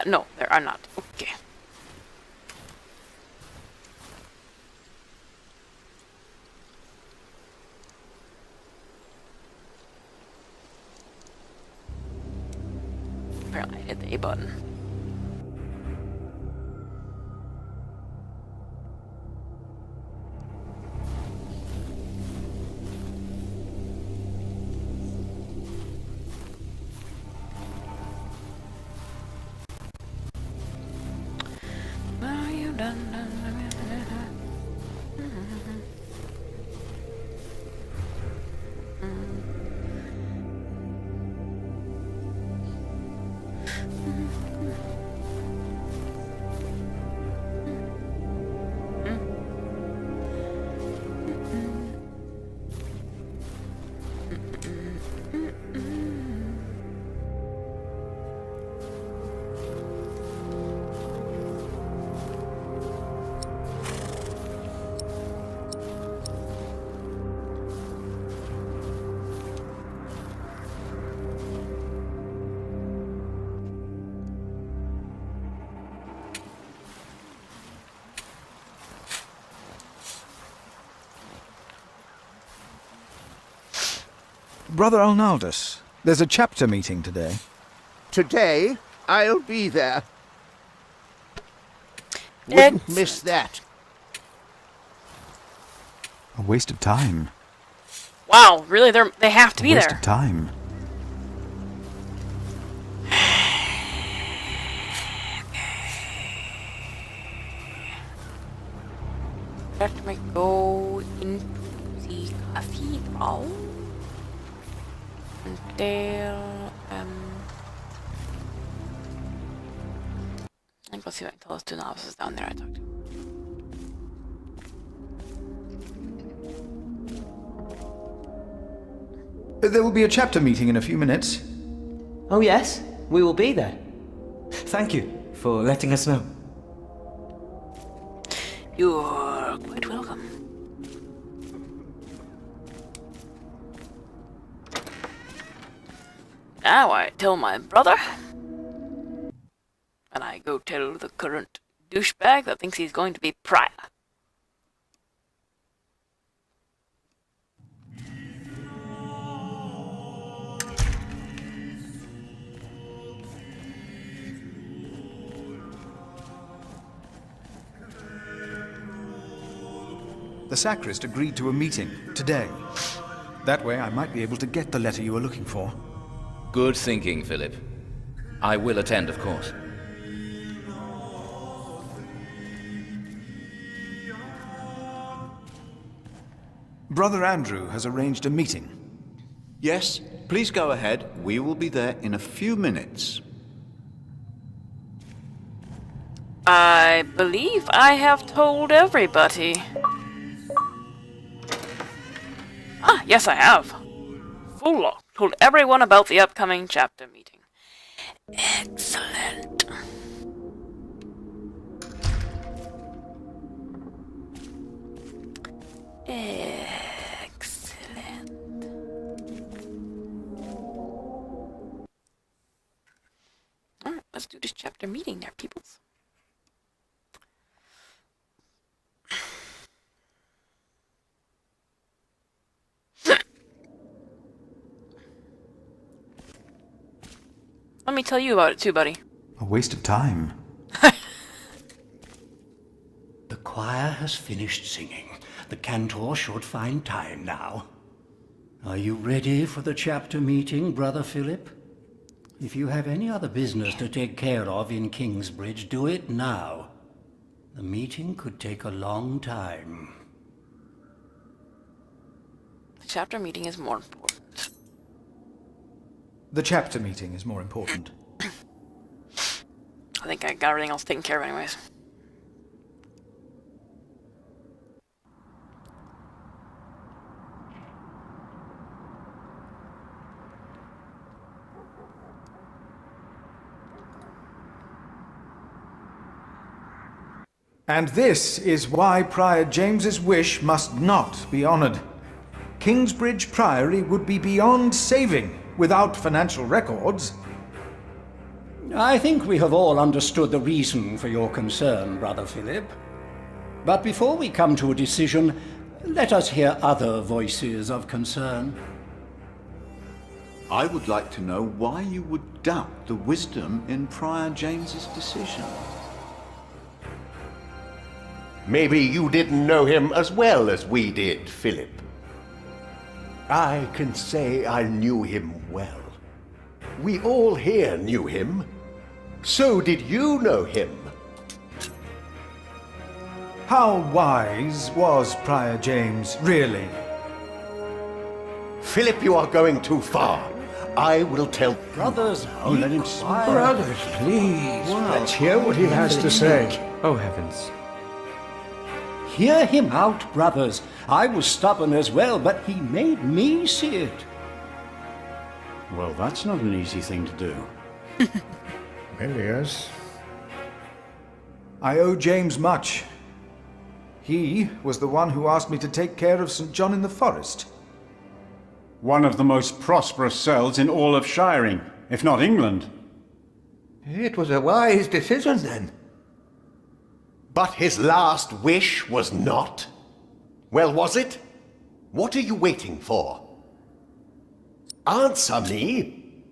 No, there are not. Okay. Apparently I hit the A button. Are you done? Brother Arnaldus, there's a chapter meeting today. Today? I'll be there. Wouldn't miss that. A waste of time. Wow, really? They have to be Waste there. of time. Let me go into the cathedral until I think let's see what I can tell those two novices down there I talked to. There will be a chapter meeting in a few minutes. Oh yes, we will be there. Thank you for letting us know. You're quite welcome. Now I tell my brother, and I go tell the current douchebag that thinks he's going to be prior. The sacrist agreed to a meeting today. That way I might be able to get the letter you were looking for. Good thinking, Philip. I will attend, of course. Brother Andrew has arranged a meeting. Yes, please go ahead. We will be there in a few minutes. I believe I have told everybody. Ah, yes I have. Full lock. Told everyone about the upcoming chapter meeting. Excellent. Excellent. Alright, let's do this chapter meeting there, peoples. Let me tell you about it too, buddy. A waste of time. The choir has finished singing. The cantor should find time now. Are you ready for the chapter meeting, Brother Philip? If you have any other business to take care of in Kingsbridge, do it now. The meeting could take a long time. The chapter meeting is more important. The chapter meeting is more important. I think I got everything else taken care of anyways. And this is why Prior James's wish must not be honoured. Kingsbridge Priory would be beyond saving without financial records. I think we have all understood the reason for your concern, Brother Philip. But before we come to a decision, let us hear other voices of concern. I would like to know why you would doubt the wisdom in Prior James's decision. Maybe you didn't know him as well as we did, Philip. I can say I knew him well. We all here knew him. So did you know him. How wise was Prior James, really? Philip, you are going too far. I will tell... Brothers, let him speak. Brothers, please. Wow. Let's hear what he has to say. Oh, heavens. Hear him out, brothers. I was stubborn as well, but he made me see it. Well, that's not an easy thing to do. Milius. I owe James much. He was the one who asked me to take care of St. John in the Forest. One of the most prosperous cells in all of Shiring, if not England. It was a wise decision, then. But his last wish was not. Well, was it? What are you waiting for? Answer me.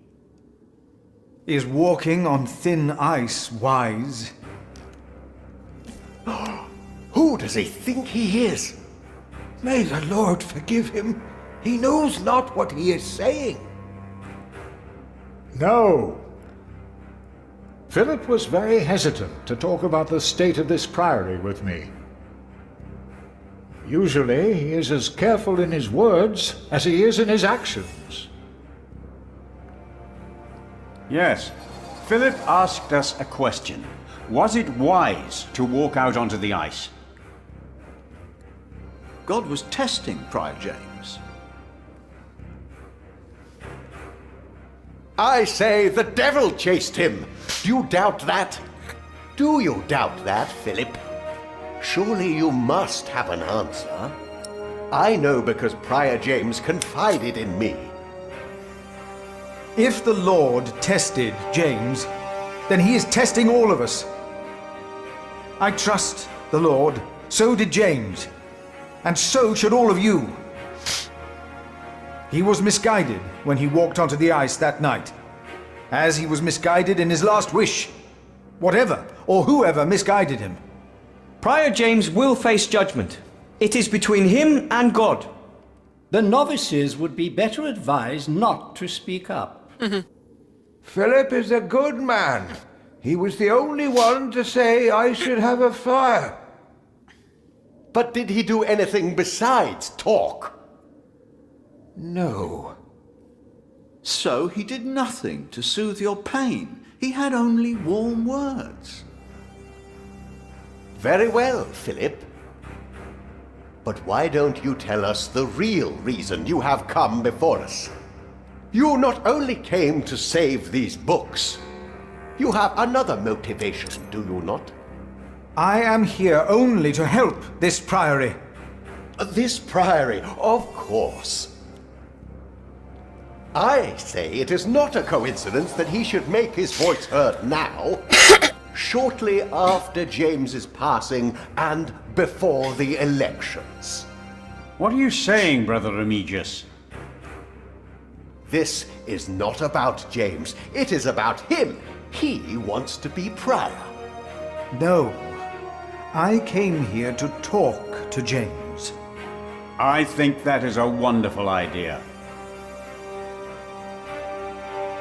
Is walking on thin ice wise? Who does he think he is? May the Lord forgive him. He knows not what he is saying. No. Philip was very hesitant to talk about the state of this priory with me. Usually, he is as careful in his words as he is in his actions. Yes. Philip asked us a question. Was it wise to walk out onto the ice? God was testing Prior James. I say the devil chased him. Do you doubt that? Do you doubt that, Philip? Surely you must have an answer. I know because Prior James confided in me. If the Lord tested James, then he is testing all of us. I trust the Lord, so did James, and so should all of you. He was misguided when he walked onto the ice that night, as he was misguided in his last wish, whatever or whoever misguided him. Prior James will face judgment. It is between him and God. The novices would be better advised not to speak up. Philip is a good man. He was the only one to say I should have a fire. But did he do anything besides talk? No. So he did nothing to soothe your pain. He had only warm words. Very well, Philip. But why don't you tell us the real reason you have come before us? You not only came to save these books, you have another motivation, do you not? I am here only to help this priory. This priory, of course. I say it is not a coincidence that he should make his voice heard now, shortly after James's passing and before the elections. What are you saying, Brother Remigius? This is not about James. It is about him. He wants to be prior. No. I came here to talk to James. I think that is a wonderful idea.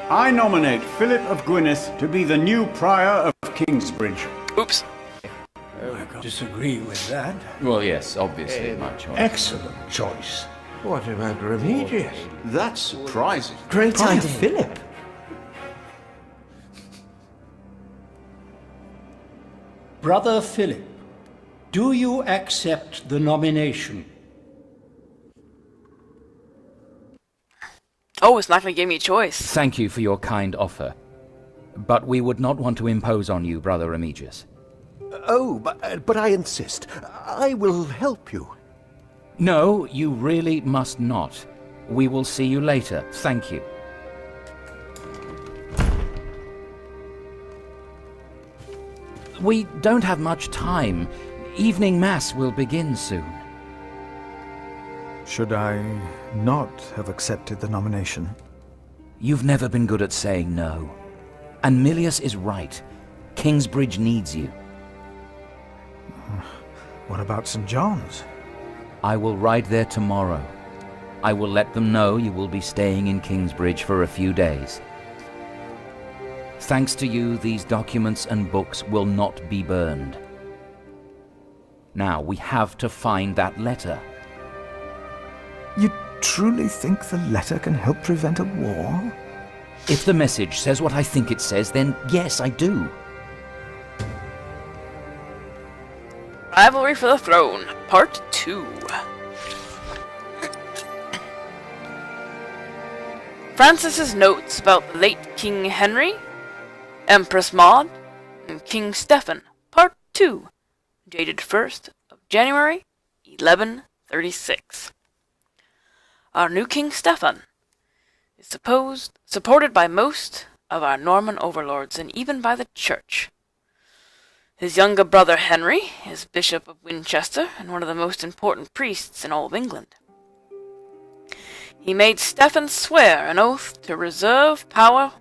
I nominate Philip of Gwynedd to be the new prior of Kingsbridge. Oops. I disagree with that. Well, yes, obviously, my choice. Excellent choice. What about Remigius? That's surprising. Great Prior idea. Philip. Brother Philip, do you accept the nomination? Oh, it's not going to give me a choice. Thank you for your kind offer. But we would not want to impose on you, Brother Remigius. Oh, but I insist. I will help you. No, you really must not. We will see you later. Thank you. We don't have much time. Evening Mass will begin soon. Should I not have accepted the nomination? You've never been good at saying no. And Milius is right. Kingsbridge needs you. What about St. John's? I will ride there tomorrow. I will let them know you will be staying in Kingsbridge for a few days. Thanks to you, these documents and books will not be burned. Now, we have to find that letter. You truly think the letter can help prevent a war? If the message says what I think it says, then yes, I do. Rivalry for the Throne, Part 2. Francis's notes about the late King Henry, Empress Maud, and King Stephen, Part 2, dated 1st of January, 1136. Our new King Stephen is supported by most of our Norman overlords and even by the Church. His younger brother Henry is Bishop of Winchester and one of the most important priests in all of England. He made Stephen swear an oath to reserve power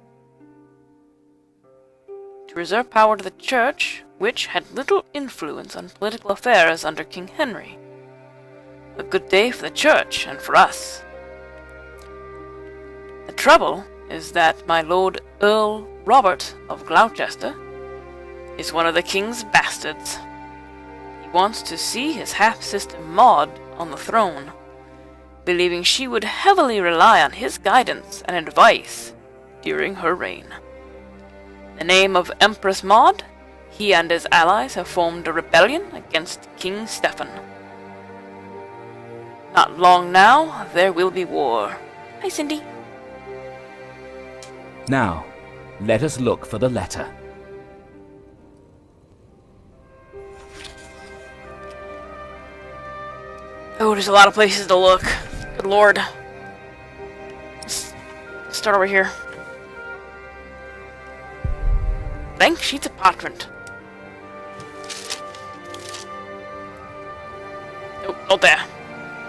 to reserve power to the Church, which had little influence on political affairs under King Henry. A good day for the Church and for us. The trouble is that my Lord Earl Robert of Gloucester is one of the King's bastards. He wants to see his half-sister Maud on the throne, believing she would heavily rely on his guidance and advice during her reign. In the name of Empress Maud, he and his allies have formed a rebellion against King Stephen. Not long now, there will be war. Hi, Cindy. Now, let us look for the letter. Oh, there's a lot of places to look. Good lord. Let's start over here. Blank sheets of parchment. Nope, not there.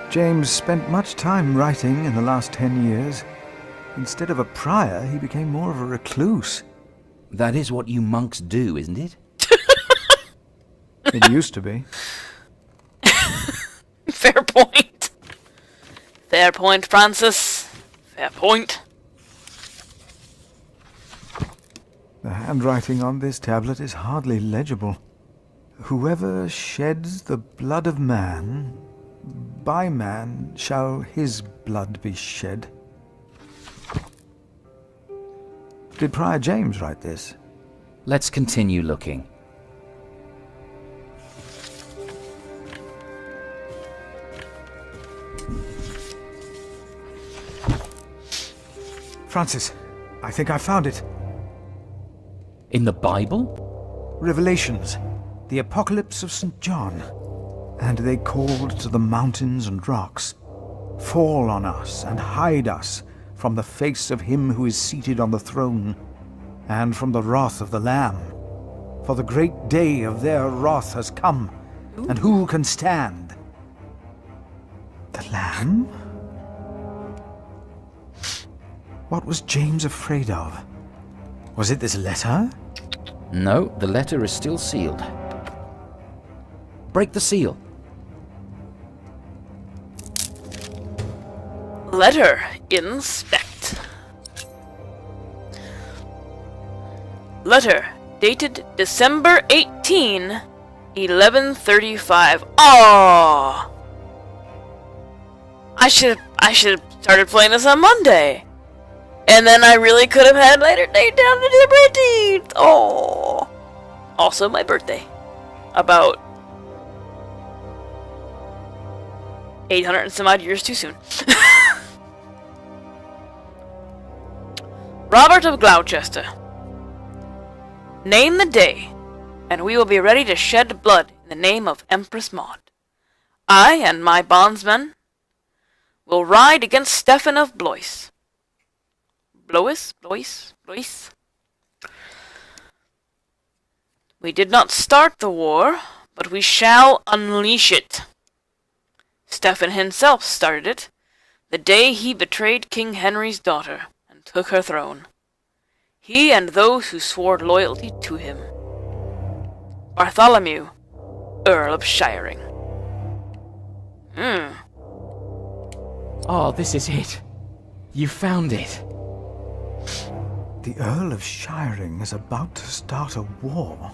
James spent much time writing in the last 10 years. Instead of a prior, he became more of a recluse. That is what you monks do, isn't it? It used to be. Fair point. Fair point, Francis. Fair point. The handwriting on this tablet is hardly legible. Whoever sheds the blood of man, by man shall his blood be shed. Did Prior James write this? Let's continue looking. Francis, I think I found it. In the Bible? Revelations, the Apocalypse of St. John. And they called to the mountains and rocks, "Fall on us and hide us from the face of him who is seated on the throne, and from the wrath of the Lamb. For the great day of their wrath has come, and who can stand?" The Lamb? What was James afraid of? Was it this letter? No, the letter is still sealed. Break the seal. Letter inspect. Letter dated December 18, 1135. Oh! I should have started playing this on Monday. And then I really could have had later date down to December 18th. Oh! Also my birthday. About 800 and some odd years too soon. Robert of Gloucester. Name the day, and we will be ready to shed blood in the name of Empress Maud. I and my bondsmen will ride against Stephen of Blois. Blois? We did not start the war, but we shall unleash it. Stephen himself started it, the day he betrayed King Henry's daughter and took her throne. He and those who swore loyalty to him. Bartholomew, Earl of Shiring. Oh, this is it. You found it. The Earl of Shiring is about to start a war.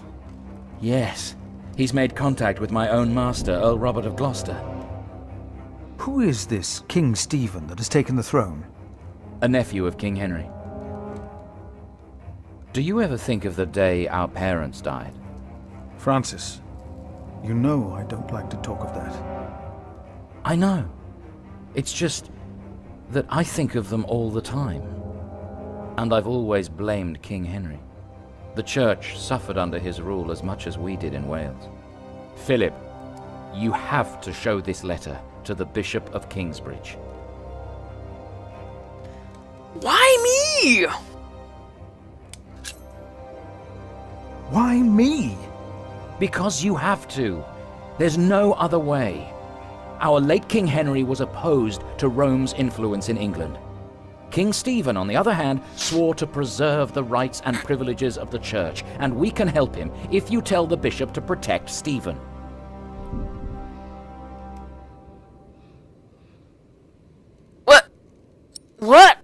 Yes. He's made contact with my own master, Earl Robert of Gloucester. Who is this King Stephen that has taken the throne? A nephew of King Henry. Do you ever think of the day our parents died? Francis, you know I don't like to talk of that. I know. It's just that I think of them all the time. And I've always blamed King Henry. The Church suffered under his rule as much as we did in Wales. Philip, you have to show this letter to the Bishop of Kingsbridge. Why me? Why me? Because you have to. There's no other way. Our late King Henry was opposed to Rome's influence in England. King Stephen, on the other hand, swore to preserve the rights and privileges of the church, and we can help him if you tell the bishop to protect Stephen. What?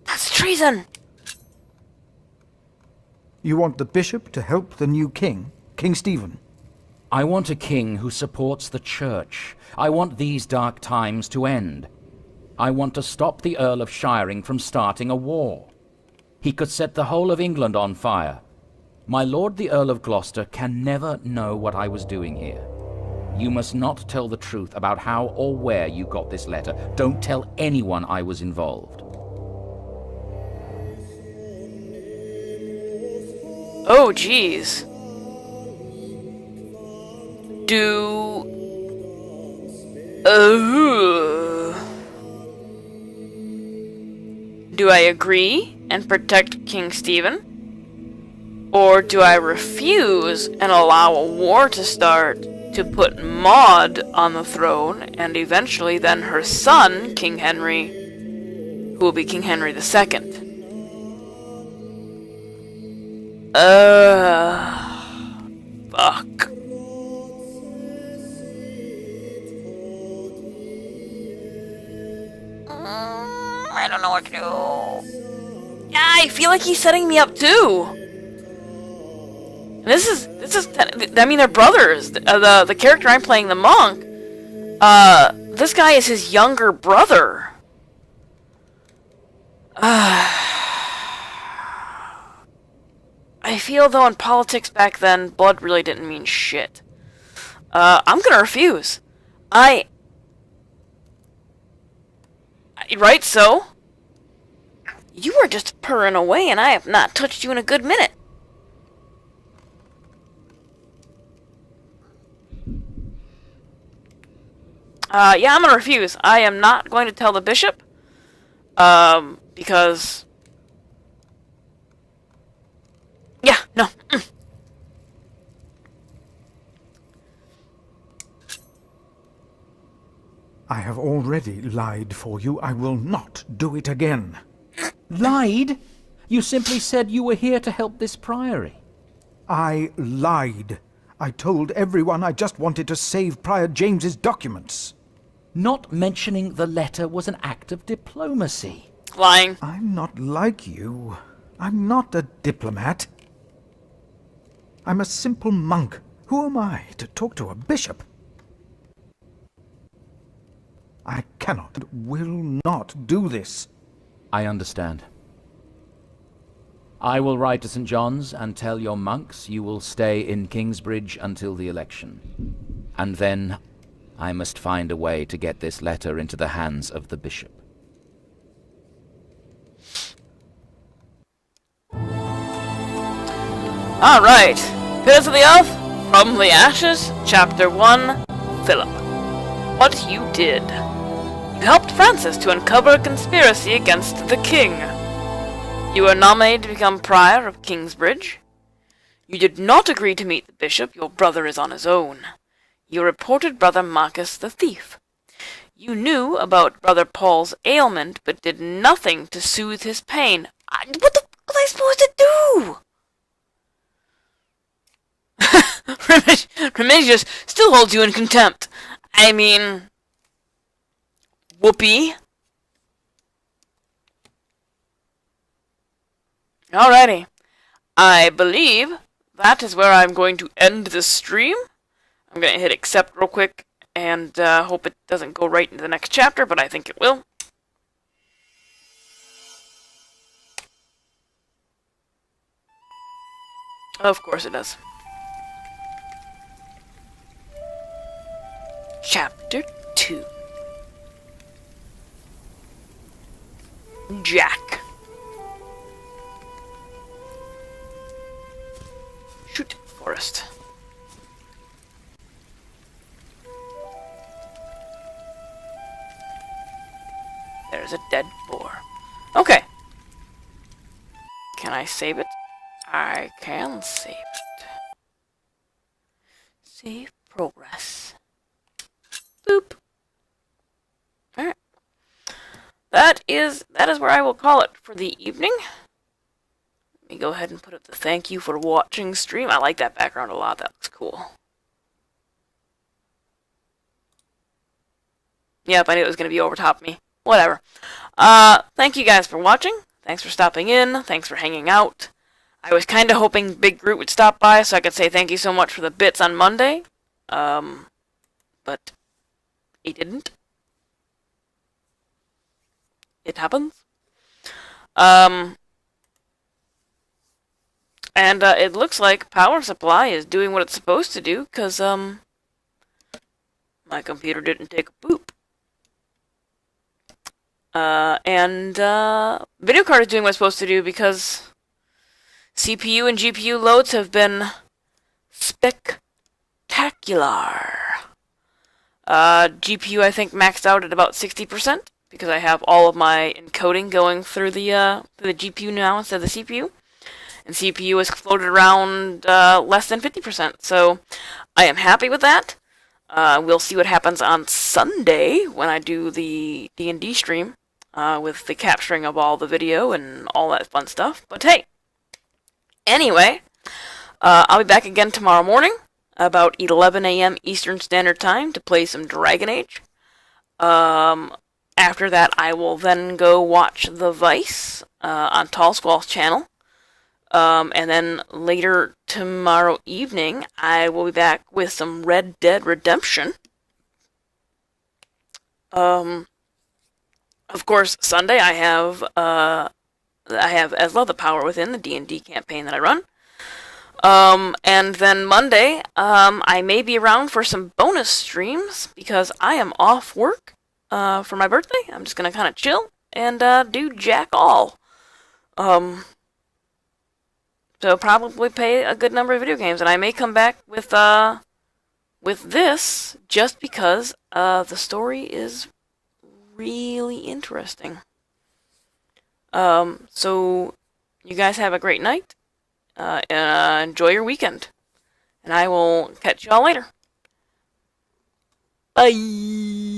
That's treason! You want the bishop to help the new king, King Stephen? I want a king who supports the church. I want these dark times to end. I want to stop the Earl of Shiring from starting a war. He could set the whole of England on fire. My lord the Earl of Gloucester can never know what I was doing here. You must not tell the truth about how or where you got this letter. Don't tell anyone I was involved. Oh, jeez. Do I agree and protect King Stephen? Or do I refuse and allow a war to start to put Maud on the throne, and eventually then her son, King Henry, who will be King Henry II? Fuck. I don't know what to do. Yeah, I feel like he's setting me up too. This is. I mean, they're brothers. The character I'm playing, the monk. This guy is his younger brother. I feel though in politics back then, blood really didn't mean shit. I'm gonna refuse. Right, so? You were just purring away and I have not touched you in a good minute. Yeah, I'm gonna refuse. I am not going to tell the bishop. Because... Yeah, no. I have already lied for you. I will not do it again. Lied? You simply said you were here to help this priory. I lied. I told everyone I just wanted to save Prior James's documents. Not mentioning the letter was an act of diplomacy. Lying. I'm not like you. I'm not a diplomat. I'm a simple monk. Who am I to talk to a bishop? I cannot, will not do this. I understand. I will write to St. John's and tell your monks you will stay in Kingsbridge until the election. And then I must find a way to get this letter into the hands of the bishop. Alright. Pillars of the Earth, From the Ashes, Chapter 1, Philip. What you did. You helped Francis to uncover a conspiracy against the king. You were nominated to become prior of Kingsbridge. You did not agree to meet the bishop. Your brother is on his own. You reported Brother Marcus the thief. You knew about Brother Paul's ailment, but did nothing to soothe his pain. What the fuck was I supposed to do? Remigius still holds you in contempt. I mean... Whoopee. Alrighty. I believe that is where I'm going to end this stream. I'm going to hit accept real quick and hope it doesn't go right into the next chapter, but I think it will. Of course it does. Chapter 2. Jack. Shoot, Forest. There's a dead boar. Okay. Can I save it? I can save it. Save progress. Boop. Alright. That is is where I will call it for the evening. Let me go ahead and put up the thank you for watching stream. I like that background a lot. That looks cool. Yep, I knew it was going to be over top of me. Whatever. Thank you guys for watching. Thanks for stopping in. Thanks for hanging out. I was kind of hoping Big Groot would stop by so I could say thank you so much for the bits on Monday. But he didn't. It happens. And it looks like power supply is doing what it's supposed to do, because, my computer didn't take a poop. Video card is doing what it's supposed to do, because CPU and GPU loads have been spectacular. GPU, I think, maxed out at about 60%, because I have all of my encoding going through the GPU now instead of the CPU. And CPU is floated around less than 50%, so I am happy with that. We'll see what happens on Sunday when I do the D&D stream with the capturing of all the video and all that fun stuff. But hey, anyway, I'll be back again tomorrow morning about 11 a.m. Eastern Standard Time to play some Dragon Age. After that, I will then go watch The Vice on Tall Squall's channel. And then later tomorrow evening, I will be back with some Red Dead Redemption. Of course, Sunday I have Ezla the Power Within, the D&D campaign that I run. And then Monday, I may be around for some bonus streams because I am off work for my birthday. I'm just gonna kind of chill and do jack all. So probably play a good number of video games, and I may come back with this just because the story is really interesting. So you guys have a great night. Enjoy your weekend, and I will catch y'all later. Bye.